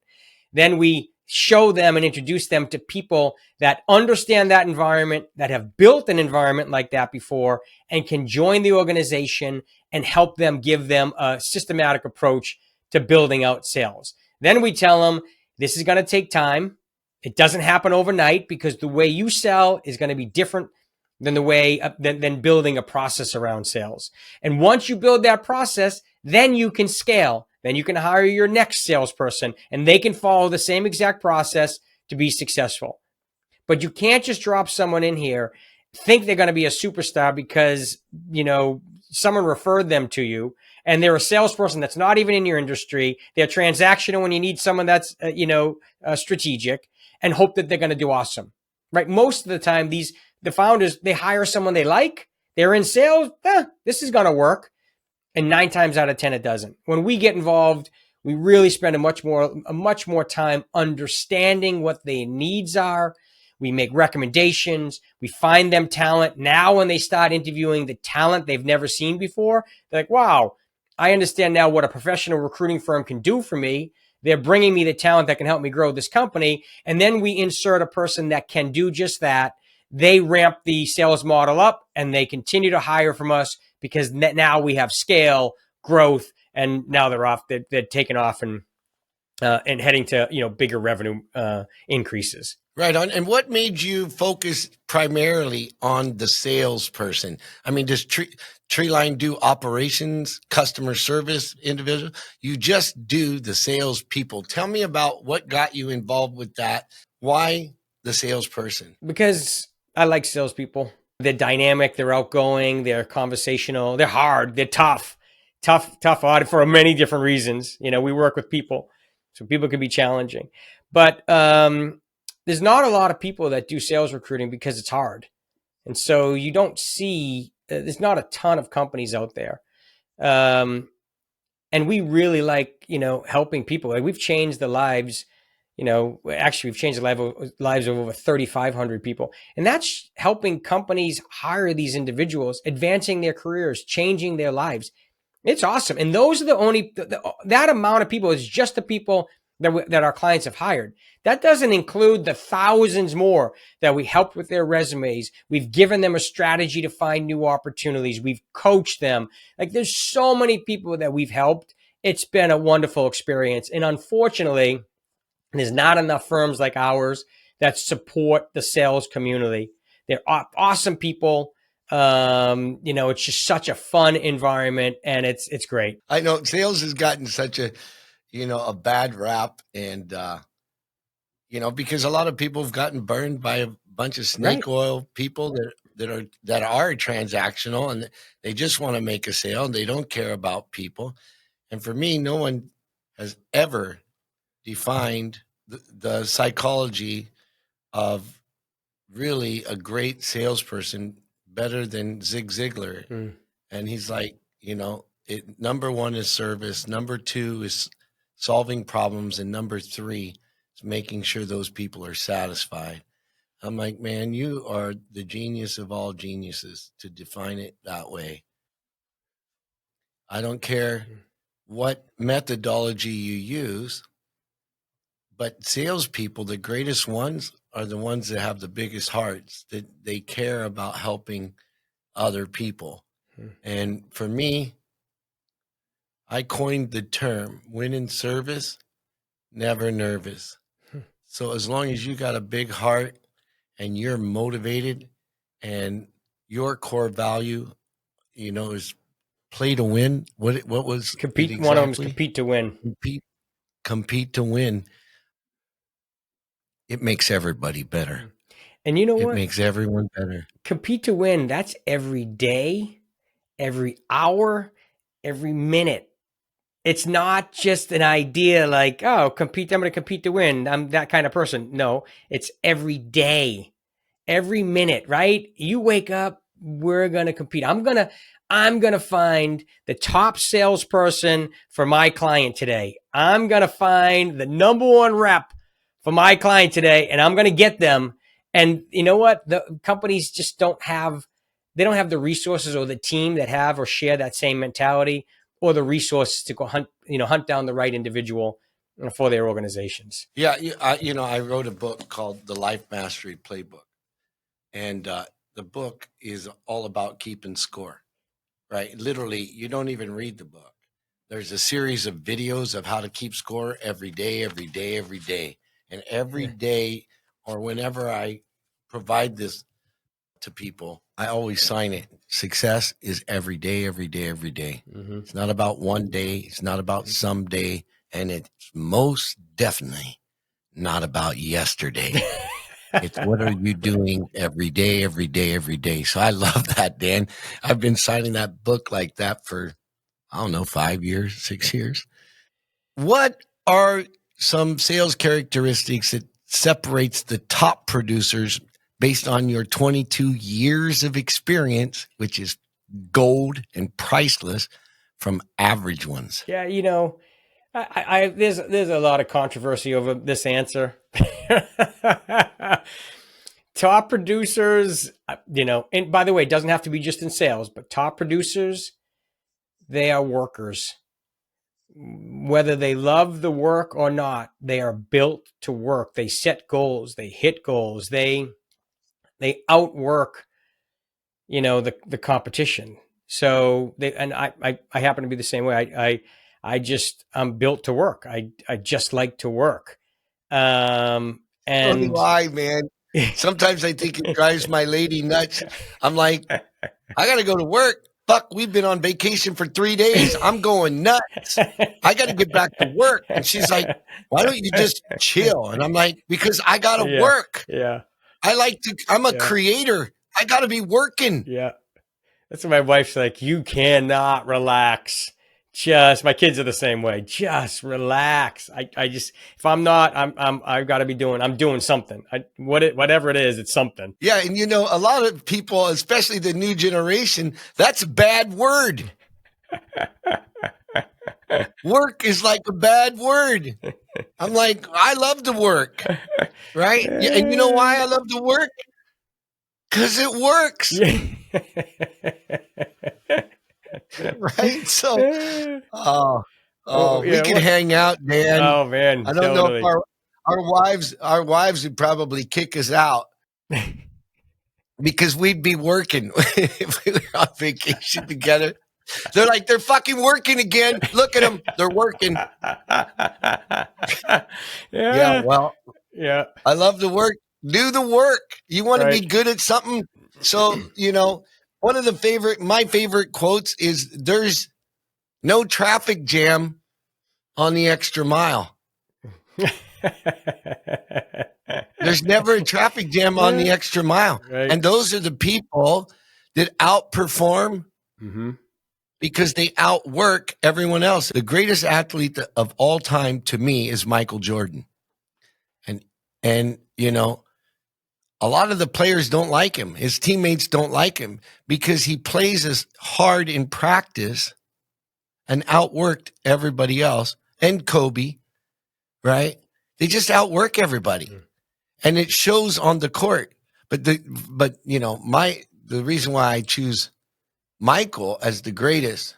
Then we show them and introduce them to people that understand that environment, that have built an environment like that before, and can join the organization and help them, give them a systematic approach to building out sales. Then we tell them, this is going to take time. It doesn't happen overnight because the way you sell is going to be different than the way than building a process around sales. And once you build that process, then you can scale. Then you can hire your next salesperson and they can follow the same exact process to be successful. But you can't just drop someone in here, think they're going to be a superstar because, someone referred them to you and they're a salesperson that's not even in your industry. They're transactional when you need someone that's, strategic, and hope that they're going to do awesome, right? Most of the time, the founders, they hire someone they like. They're in sales. This is going to work. And 9 times out of 10, it doesn't. When we get involved, we really spend a much more time understanding what their needs are. We make recommendations. We find them talent. Now, when they start interviewing the talent they've never seen before, they're like, wow, I understand now what a professional recruiting firm can do for me. They're bringing me the talent that can help me grow this company. And then we insert a person that can do just that. They ramp the sales model up and they continue to hire from us because now we have scale, growth, and now they're off. They're taking off and heading to bigger revenue increases. Right on. And what made you focus primarily on the salesperson? I mean, does Treeline do operations, customer service, individual? You just do the salespeople. Tell me about what got you involved with that. Why the salesperson? Because I like salespeople. They're dynamic, they're outgoing, they're conversational, they're hard, they're tough for many different reasons. We work with people, so people can be challenging. But there's not a lot of people that do sales recruiting because it's hard. And so you don't see, there's not a ton of companies out there. And we really like, helping people. Like we've changed the lives. We've changed the lives of over 3,500 people. And that's helping companies hire these individuals, advancing their careers, changing their lives. It's awesome. And those are the only, that amount of people is just the people that our clients have hired. That doesn't include the thousands more that we helped with their resumes. We've given them a strategy to find new opportunities. We've coached them. Like, there's so many people that we've helped. It's been a wonderful experience. And unfortunately, there's not enough firms like ours that support the sales community. They're awesome people. It's just such a fun environment, and it's great. I know sales has gotten such a bad rap, and because a lot of people have gotten burned by a bunch of snake oil people that are transactional, and they just want to make a sale and they don't care about people. And for me, no one has ever defined the psychology of really a great salesperson better than Zig Ziglar. And he's like, number one is service, number two is solving problems, and number three is making sure those people are satisfied. I'm like, man, you are the genius of all geniuses to define it that way. I don't care what methodology you use, but salespeople, the greatest ones, are the ones that have the biggest hearts, that they care about helping other people. And for me, I coined the term win in service, never nervous. So as long as you got a big heart and you're motivated and your core value, is play to win. What was Compete. exactly? One of them is compete to win. Compete to win. It makes everybody better. And you know what? It makes everyone better. Compete to win. That's every day, every hour, every minute. It's not just an idea like, oh, compete. I'm going to compete to win. I'm that kind of person. No, it's every day, every minute, right? You wake up, we're going to compete. I'm going to find the top salesperson for my client today. I'm going to find the number one rep for my client today, and I'm going to get them. And you know what? The companies just don't have the resources or the team that have or share that same mentality, or the resources to go hunt down the right individual for their organizations. Yeah. I wrote a book called The Life Mastery Playbook. And the book is all about keeping score, right? Literally, you don't even read the book. There's a series of videos of how to keep score every day. And every day, or whenever I provide this to people, I always sign it. Success is every day. It's not about one day. It's not about someday. And it's most definitely not about yesterday. It's what are you doing every day. So I love that, Dan. I've been signing that book like that for, 5 years, 6 years. What are some sales characteristics that separates the top producers based on your 22 years of experience, which is gold and priceless, from average ones? Yeah, there's a lot of controversy over this answer. Top producers, and by the way, it doesn't have to be just in sales, but top producers, they are workers. Whether they love the work or not, they are built to work. They set goals, they hit goals, they outwork, the competition. So I happen to be the same way. I'm built to work. I just like to work. And so do I, man. Sometimes I think it drives my lady nuts. I'm like, I got to go to work. Fuck, we've been on vacation for 3 days. I'm going nuts. I got to get back to work. And she's like, why don't you just chill? And I'm like, because I got to work. Yeah. I'm a creator. I got to be working. Yeah. That's what my wife's like. You cannot relax. My kids are the same way. Just relax. If I'm not, I've got to be I'm doing something. Whatever it is, it's something. Yeah. And a lot of people, especially the new generation, that's a bad word. Work is like a bad word. I'm like, I love to work. Right. And you know why I love to work? Because it works. Right. So, Oh, we yeah. could hang out, Dan. Oh man, I don't know if totally. our wives would probably kick us out because we'd be working if we were on vacation together. They're fucking working again. Look at them. They're working. Yeah, Yeah, well, yeah, I love the work. Do the work. You want to be right. good at something. So, one of my favorite quotes is there's no traffic jam on the extra mile. There's never a traffic jam on the extra mile. Right. And those are the people that outperform Mm-hmm. because they outwork everyone else. The greatest athlete of all time to me is Michael Jordan. And a lot of the players don't like him. His teammates don't like him because he plays as hard in practice and outworked everybody else. And Kobe, right? They just outwork everybody. And it shows on the court. But the reason why I choose Michael as the greatest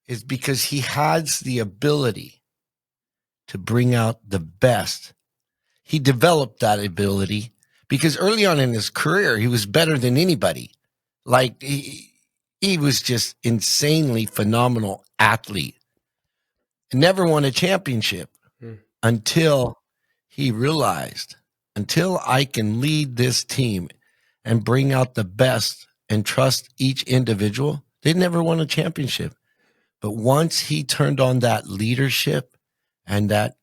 is because he has the ability to bring out the best. He developed that ability because early on in his career, he was better than anybody. Like he was just insanely phenomenal athlete. Never won a championship until he realized, until I can lead this team and bring out the best and trust each individual, they never won a championship. But once he turned on that leadership and that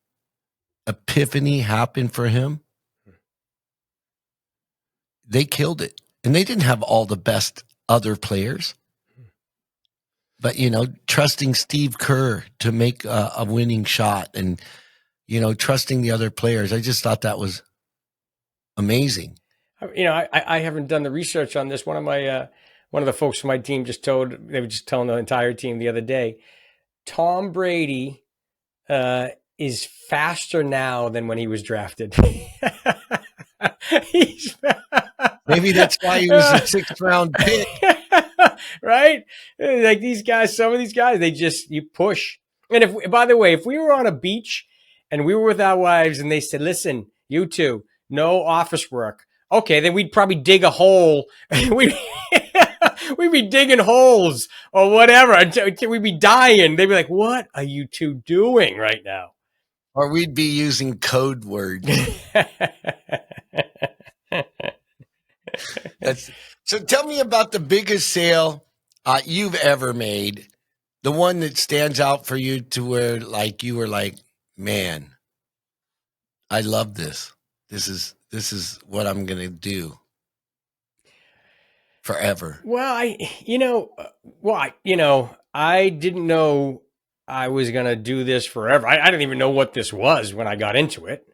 epiphany happened for him, they killed it. And they didn't have all the best other players. But, trusting Steve Kerr to make a winning shot and, trusting the other players. I just thought that was amazing. I haven't done the research on this. One of the folks from my team they were just telling the entire team the other day, Tom Brady is faster now than when he was drafted. Maybe that's why he was a 6th round pick. Right? Like some of these guys, you push. And by the way, if we were on a beach and we were with our wives and they said, listen, you two, no office work. Okay, then we'd probably dig a hole. We'd be digging holes or whatever until we'd be dying. They'd be like, what are you two doing right now? Or we'd be using code words. So tell me about the biggest sale you've ever made, the one that stands out for you to where you were like, man, I love this. This is what I'm going to do forever. Well, I didn't know I was going to do this forever. I didn't even know what this was when I got into it.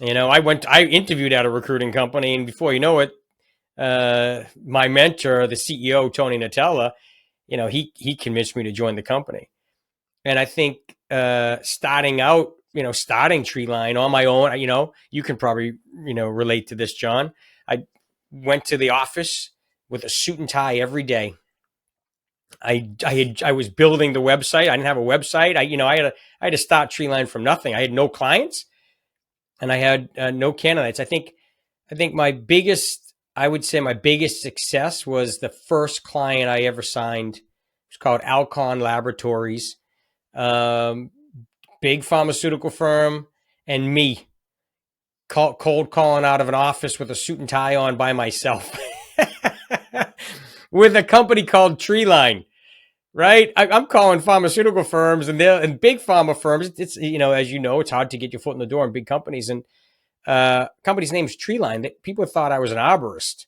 I interviewed at a recruiting company, and before you know it, my mentor, the CEO, Tony Natella, he convinced me to join the company. And I think starting Treeline on my own, you can probably, relate to this, John. I went to the office with a suit and tie every day. I was building the website. I didn't have a website. I had to start Treeline from nothing. I had no clients and I had no candidates. I think I would say my biggest success was the first client I ever signed. It's called Alcon Laboratories, big pharmaceutical firm, and me cold calling out of an office with a suit and tie on by myself with a company called Treeline. Right, I'm calling pharmaceutical firms and big pharma firms. It's as you know, it's hard to get your foot in the door in big companies. And company's name's Treeline. People thought I was an arborist.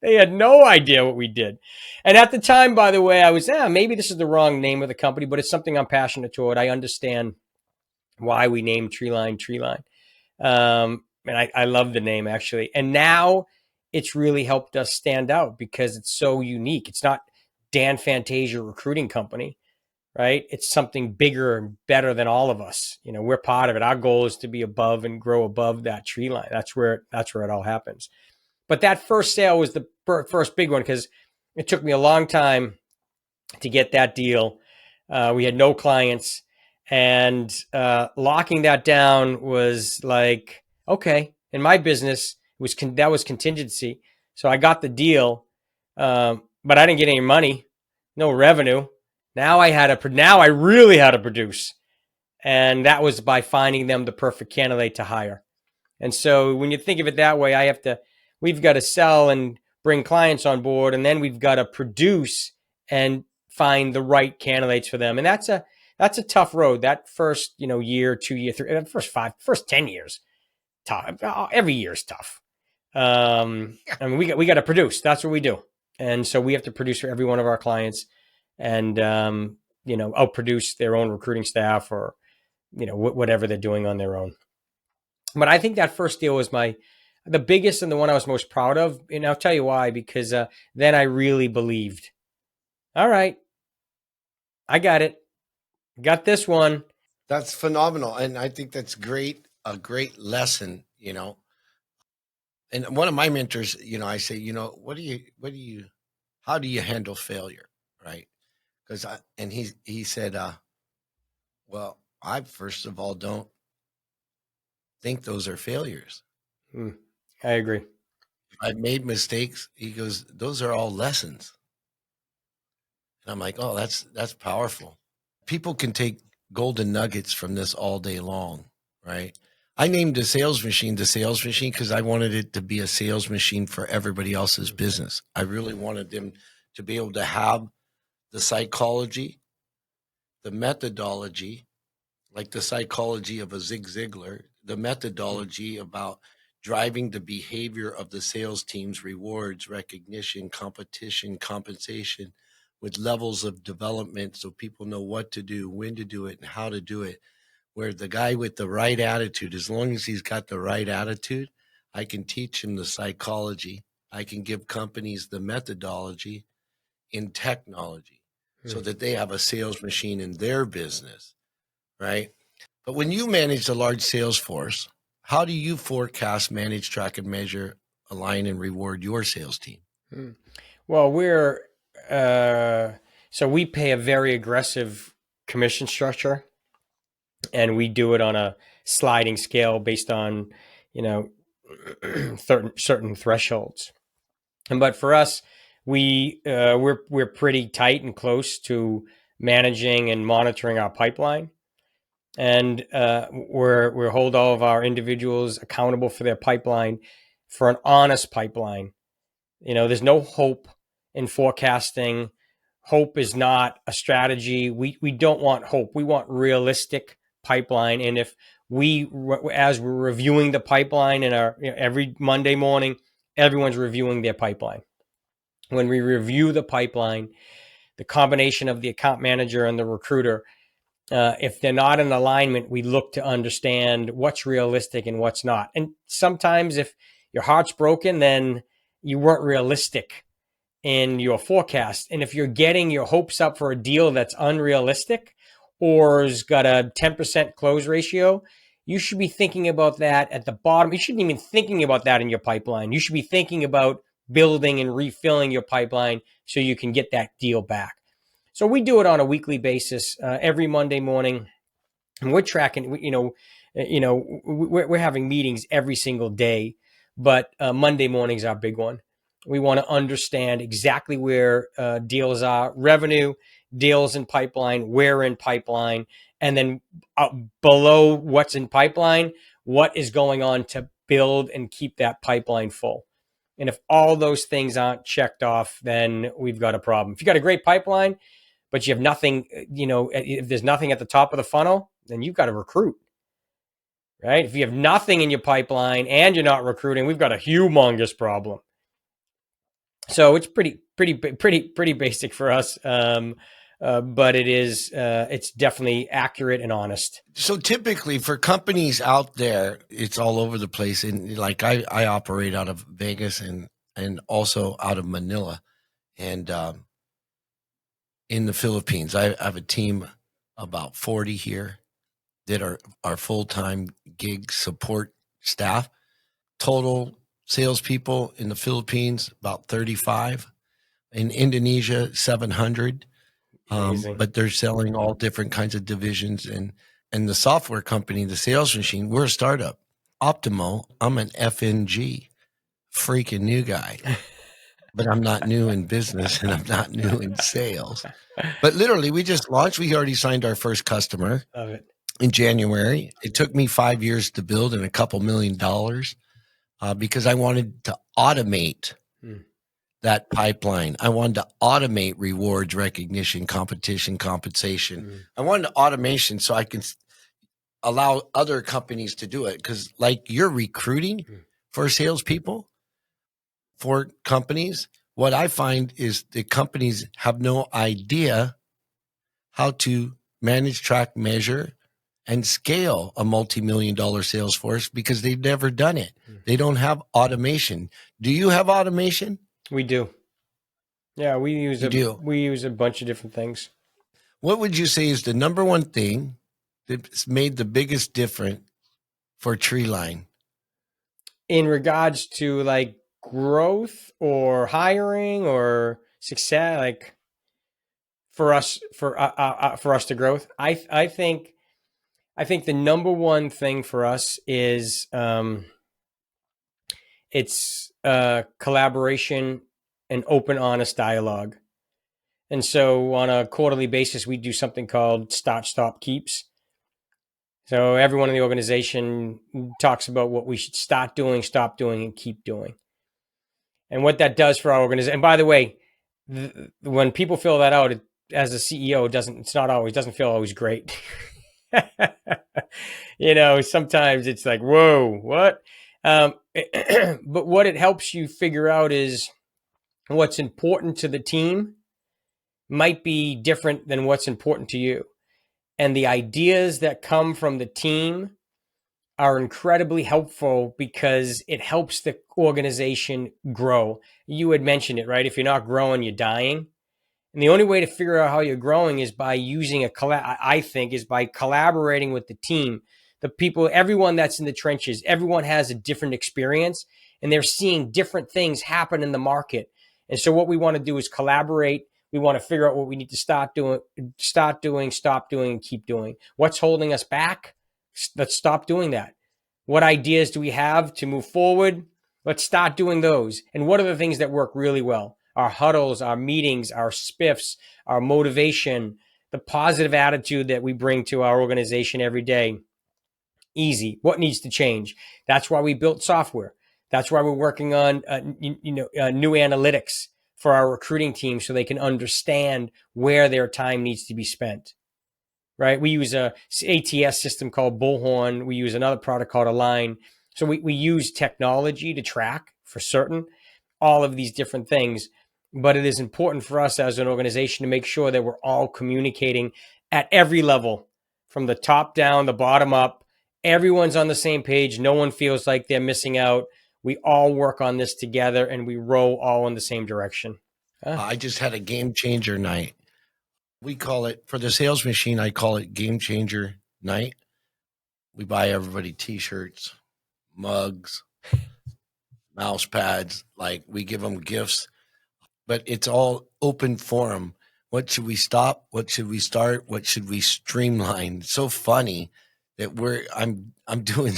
They had no idea what we did. And at the time, by the way, I was maybe this is the wrong name of the company, but it's something I'm passionate toward. I understand why we named Treeline. And I love the name actually. And now it's really helped us stand out because it's so unique. It's not Dan Fantasia Recruiting Company, right? It's something bigger and better than all of us. We're part of it. Our goal is to be above and grow above that Treeline. That's where it all happens. But that first sale was the first big one because it took me a long time to get that deal. We had no clients, and locking that down was like, okay. In my business, that was contingency. So I got the deal, but I didn't get any money, no revenue. Now I really had to produce, and that was by finding them the perfect candidate to hire. And so when you think of it that way, we've got to sell and bring clients on board, and then we've got to produce and find the right candidates for them. And that's a tough road. That first, year, 2 year, first 10 years, tough. Every year is tough. I mean, we got to produce. That's what we do. And so we have to produce for every one of our clients and, outproduce their own recruiting staff or, whatever they're doing on their own. But I think that first deal was the biggest and the one I was most proud of. And I'll tell you why, because then I really believed, all right, I got it. Got this one. That's phenomenal. And I think that's a great lesson, And one of my mentors, I say, how do you handle failure? Right. He said, well, I first of all don't think those are failures. I agree. I've made mistakes. He goes, those are all lessons. And I'm like, oh, that's powerful. People can take golden nuggets from this all day long, right? I named the sales machine because I wanted it to be a sales machine for everybody else's business. I really wanted them to be able to have the psychology, the methodology, like the psychology of a Zig Ziglar, the methodology about driving the behavior of the sales teams, rewards, recognition, competition, compensation, with levels of development so people know what to do, when to do it, and how to do it. Where the guy with the right attitude, as long as he's got the right attitude, I can teach him the psychology. I can give companies the methodology in technology so that they have a sales machine in their business, right? But when you manage a large sales force, how do you forecast, manage, track, and measure, align, and reward your sales team? Well, so we pay a very aggressive commission structure, and we do it on a sliding scale based on, certain thresholds. But for us, we're pretty tight and close to managing and monitoring our pipeline. And we hold all of our individuals accountable for their pipeline, for an honest pipeline. There's no hope in forecasting. Hope is not a strategy. We don't want hope. We want realistic pipeline. And if as we're reviewing the pipeline in our every Monday morning, everyone's reviewing their pipeline. When we review the pipeline, the combination of the account manager and the recruiter, if they're not in alignment, we look to understand what's realistic and what's not. And sometimes if your heart's broken, then you weren't realistic in your forecast. And if you're getting your hopes up for a deal that's unrealistic or has got a 10% close ratio, you should be thinking about that at the bottom. You shouldn't even thinking about that in your pipeline. You should be thinking about building and refilling your pipeline so you can get that deal back. So we do it on a weekly basis, every Monday morning, and we're tracking. We're having meetings every single day, but Monday morning's our big one. We want to understand exactly where deals are, revenue, deals in pipeline, where in pipeline, and then below what's in pipeline, what is going on to build and keep that pipeline full. And if all those things aren't checked off, then we've got a problem. If you got a great pipeline, but you have nothing, if there's nothing at the top of the funnel, then you've got to recruit, right? If you have nothing in your pipeline and you're not recruiting, we've got a humongous problem. So it's pretty basic for us, but it's definitely accurate and honest. So typically for companies out there, it's all over the place. And like I operate out of Vegas and also out of Manila, and in the Philippines. I have a team about 40 here that are our full-time gig support staff. Total salespeople in the Philippines, about 35. In Indonesia, 700. Amazing. But they're selling all different kinds of divisions. And the software company, the sales machine, we're a startup. Optimo, I'm an FNG, freaking new guy. But I'm not new in business and I'm not new in sales. But literally, we just launched. We already signed our first customer Love it. in January. It took me 5 years to build and a couple $1 million because I wanted to automate that pipeline. I wanted to automate rewards, recognition, competition, compensation. I wanted automation so I can allow other companies to do it. Because like you're recruiting for salespeople for companies, what I find is the companies have no idea how to manage, track, measure, and scale a multi-million-dollar sales force because they've never done it. They don't have automation. Do you have automation? We do. Yeah, we use a bunch of different things. What would you say is the number one thing that's made the biggest difference for Treeline? In regards to like growth or hiring or success, like for us to growth, I think the number one thing for us is it's collaboration and open, honest dialogue. And so on a quarterly basis, we do something called Start, Stop, Keeps. So everyone in the organization talks about what we should start doing, stop doing, and keep doing. And what that does for our organization. And by the way, when people fill that out, as a CEO, it doesn't feel always great. Sometimes it's like, whoa, what? But what it helps you figure out is what's important to the team might be different than what's important to you. And the ideas that come from the team are incredibly helpful because it helps the organization grow. You had mentioned it, right? If you're not growing, you're dying. And the only way to figure out how you're growing is by using by collaborating with the team, the people, everyone that's in the trenches. Everyone has a different experience and they're seeing different things happen in the market. And so what we want to do is collaborate. We want to figure out what we need to stop doing, stop doing, and keep doing. What's holding us back? Let's stop doing that. What ideas do we have to move forward? Let's start doing those. And what are the things that work really well? Our huddles, our meetings, our spiffs, our motivation, the positive attitude that we bring to our organization every day. Easy. What needs to change? That's why we built software. That's why we're working on new analytics for our recruiting team so they can understand where their time needs to be spent. Right? We use a ATS system called Bullhorn. We use another product called Align. So we use technology to track for certain all of these different things. But it is important for us as an organization to make sure that we're all communicating at every level, from the top down, the bottom up. Everyone's on the same page. No one feels like they're missing out. We all work on this together and we row all in the same direction. I just had a game changer night. We call it, for the sales machine, I call it game changer night. We buy everybody t-shirts, mugs, mouse pads, like we give them gifts, but it's all open forum. What should we stop? What should we start? What should we streamline? It's so funny that I'm doing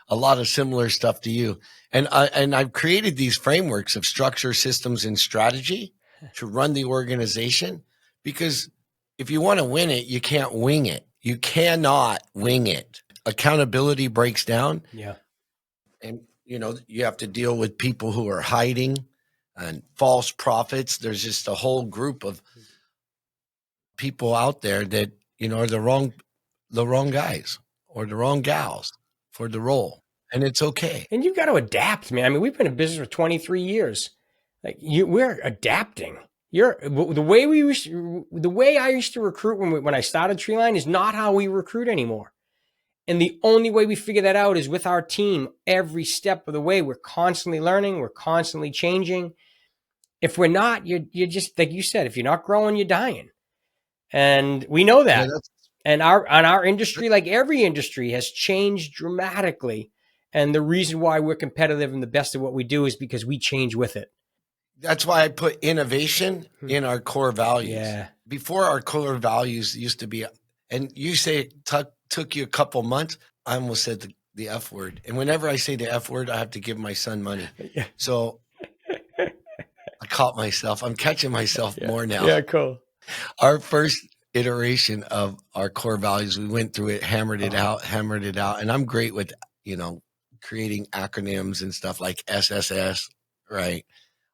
a lot of similar stuff to you. And I've created these frameworks of structure, systems, and strategy to run the organization, because if you want to win it, you can't wing it. You cannot wing it. Accountability breaks down. Yeah. And, you have to deal with people who are hiding and false prophets. There's just a whole group of people out there that, are the wrong guys or the wrong gals for the role. And it's okay. And you've got to adapt, man. I mean, we've been in business for 23 years. We're adapting. The way I used to recruit when I started Treeline is not how we recruit anymore. And the only way we figure that out is with our team. Every step of the way, we're constantly learning. We're constantly changing. If we're not, you're just, like you said, if you're not growing, you're dying. And we know that. Yeah, and our industry, like every industry, has changed dramatically. And the reason why we're competitive and the best at what we do is because we change with it. That's why I put innovation in our core values. Yeah. Before, our core values used to be, and you say it took you a couple months. I almost said the F word. And whenever I say the F word, I have to give my son money. Yeah. So I caught myself. I'm catching myself more now. Yeah, cool. Our first iteration of our core values, we went through it, hammered it out. And I'm great with, creating acronyms and stuff like SSS, right?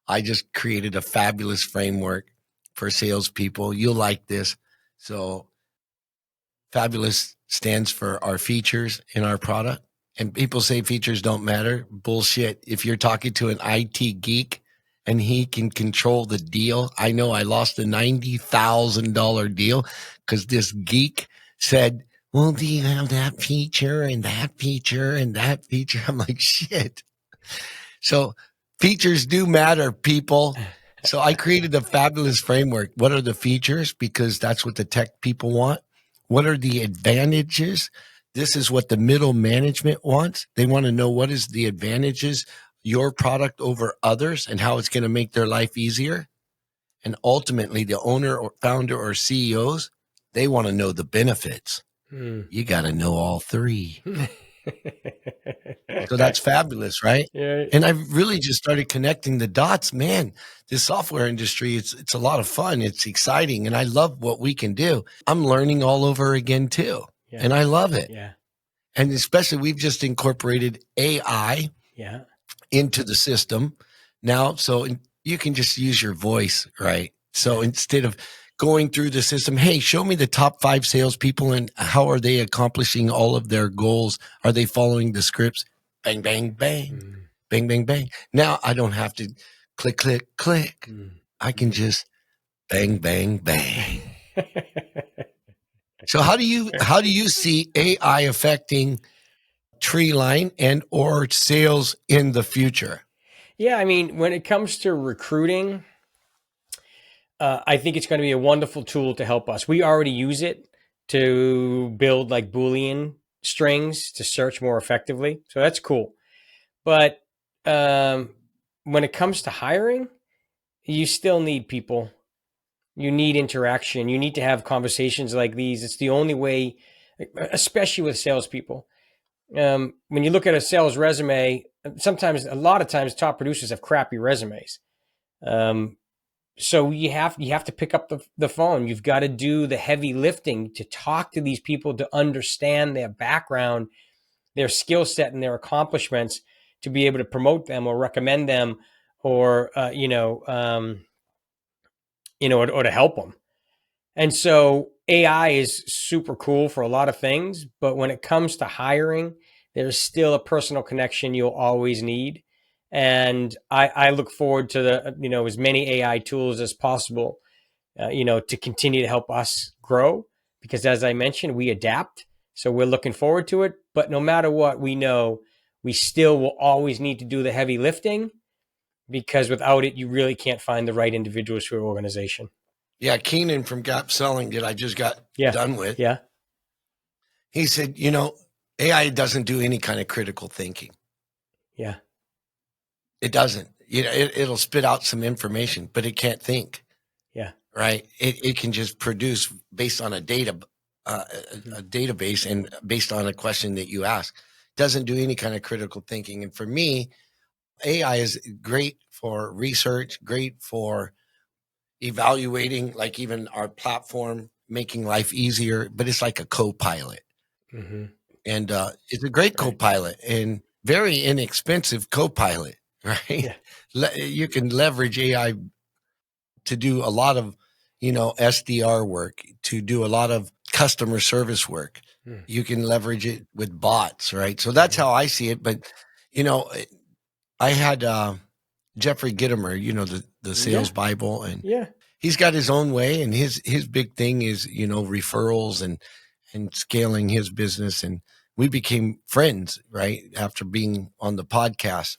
I just created a fabulous framework for salespeople. You'll like this. So fabulous stands for our features in our product. And people say features don't matter. Bullshit. If you're talking to an IT geek and he can control the deal, I know I lost a $90,000 deal because this geek said, well, do you have that feature and that feature and that feature? I'm like, shit. So features do matter, people. So I created a fabulous framework. What are the features? Because that's what the tech people want. What are the advantages? This is what the middle management wants. They want to know what is the advantages, your product over others, and how it's going to make their life easier. And ultimately, the owner or founder or CEOs, they want to know the benefits. You got to know all three. So that's fabulous, right? Yeah. And I really just started connecting the dots. Man, this software industry, it's a lot of fun. It's exciting. And I love what we can do. I'm learning all over again too. Yeah. And I love it. Yeah. And especially we've just incorporated AI into the system now. So you can just use your voice, right? So instead of going through the system, hey, show me the top 5 salespeople and how are they accomplishing all of their goals? Are they following the scripts? Bang, bang, bang, bang, bang, bang. Now I don't have to click, click, click. I can just bang, bang, bang. So how do you see AI affecting Treeline and or sales in the future? Yeah, I mean, when it comes to recruiting, I think it's going to be a wonderful tool to help us. We already use it to build like Boolean strings to search more effectively. So that's cool. But when it comes to hiring, you still need people. You need interaction. You need to have conversations like these. It's the only way, especially with salespeople. When you look at a sales resume, a lot of times, top producers have crappy resumes. So you have to pick up the phone. You've got to do the heavy lifting to talk to these people, to understand their background, their skill set, and their accomplishments, to be able to promote them or recommend them, or or to help them. And so AI is super cool for a lot of things, but when it comes to hiring, there's still a personal connection you'll always need. And I look forward to the, as many AI tools as possible, to continue to help us grow, because as I mentioned, we adapt. So we're looking forward to it, but no matter what, we know we still will always need to do the heavy lifting, because without it, you really can't find the right individuals for your organization. Yeah. Keenan from Gap Selling that I just got done with. Yeah. He said, AI doesn't do any kind of critical thinking. Yeah. It doesn't. It'll spit out some information, but it can't think. Yeah. Right. It can just produce based on a database and based on a question that you ask. Doesn't do any kind of critical thinking. And for me, AI is great for research, great for evaluating, like even our platform, making life easier, but it's like a co-pilot. And it's a great co-pilot and very inexpensive co-pilot, right? Yeah. You can leverage AI to do a lot of, SDR work, to do a lot of customer service work. You can leverage it with bots, right? So that's how I see it. But, I had Jeffrey Gitomer, the sales Bible, and he's got his own way, and his big thing is, referrals and scaling his business. And we became friends, right, after being on the podcast,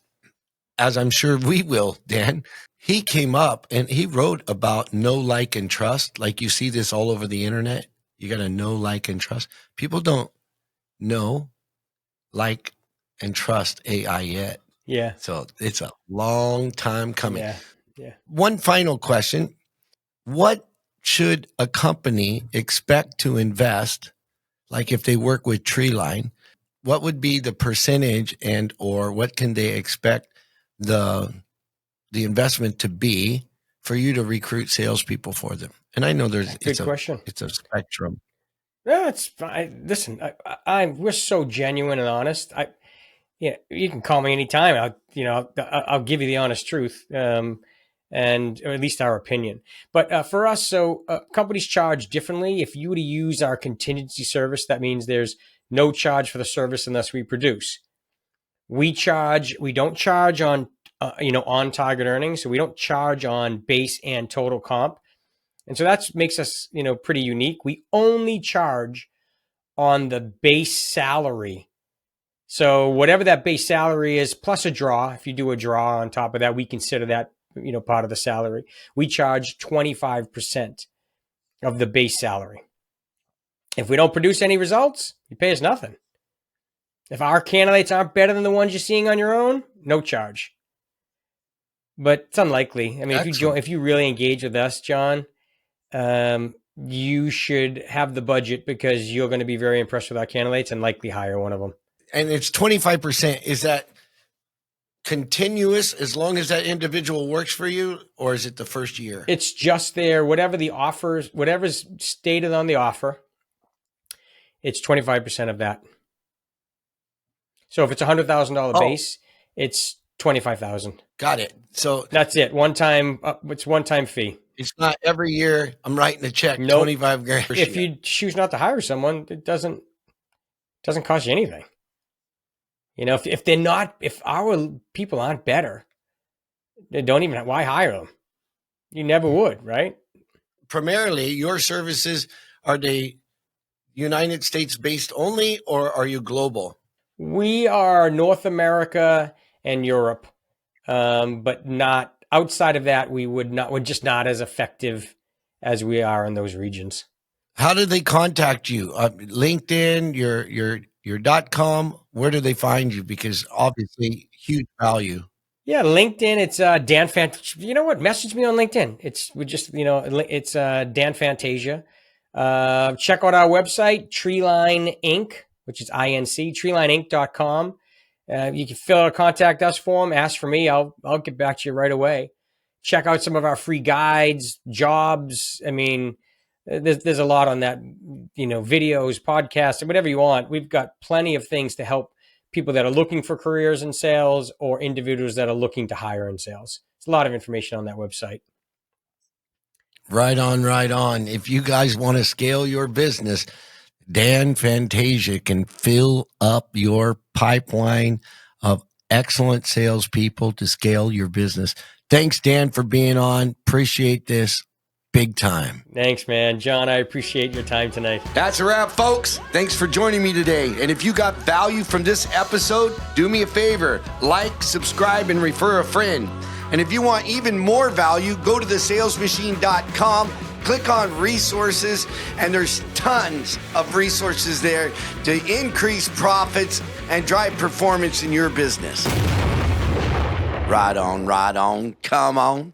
as I'm sure we will, Dan. He came up and he wrote about know, like, and trust. Like you see this all over the internet. You got to know, like, and trust. People don't know, like, and trust AI yet. Yeah. So it's a long time coming. Yeah. Yeah. One final question. What should a company expect to invest? Like if they work with Treeline, what would be the percentage and or what can they expect the investment to be for you to recruit salespeople for them? And I know Good question. It's a spectrum. Yeah, it's fine. Listen, we're so genuine and honest. You can call me anytime. I'll give you the honest truth, and or at least our opinion. But for us, companies charge differently. If you were to use our contingency service, that means there's no charge for the service unless we produce. We don't charge on on target earnings, so we don't charge on base and total comp, and so that makes us pretty unique. We only charge on the base salary. So whatever that base salary is, plus a draw, if you do a draw on top of that, we consider that, part of the salary. We charge 25% of the base salary. If we don't produce any results, you pay us nothing. If our candidates aren't better than the ones you're seeing on your own, no charge. But it's unlikely. I mean, if you really engage with us, John, you should have the budget because you're going to be very impressed with our candidates and likely hire one of them. And it's 25%. Is that continuous as long as that individual works for you, or is it the first year? It's just there. Whatever's stated on the offer, it's 25% of that. So if it's $100,000 base, it's $25,000. Got it. So that's it. It's one-time fee. It's not every year I'm writing a check, nope. 25 grand. If you choose not to hire someone, it doesn't cost you anything. If our people aren't better, they why hire them? You never would, right? Primarily, your services, are they United States based only, or are you global? We are North America and Europe, but not outside of that. We're just not as effective as we are in those regions. How do they contact you? LinkedIn, your .com, where do they find you? Because obviously huge value. Yeah, LinkedIn, it's Dan Fantasia. You know what? Message me on LinkedIn. It's Dan Fantasia. Check out our website, Treeline Inc., which is INC, treelineinc.com. You can fill out a contact us form, ask for me. I'll get back to you right away. Check out some of our free guides, jobs. I mean, there's a lot on that, videos, podcasts, whatever you want. We've got plenty of things to help people that are looking for careers in sales or individuals that are looking to hire in sales. There's a lot of information on that website. Right on, right on. If you guys want to scale your business, Dan Fantasia can fill up your pipeline of excellent salespeople to scale your business. Thanks, Dan, for being on. Appreciate this big time. Thanks, man. John, I appreciate your time tonight. That's a wrap, folks. Thanks for joining me today. And if you got value from this episode, do me a favor, like, subscribe, and refer a friend. And if you want even more value, go to thesalesmachine.com, click on resources, and there's tons of resources there to increase profits and drive performance in your business. Right on, come on.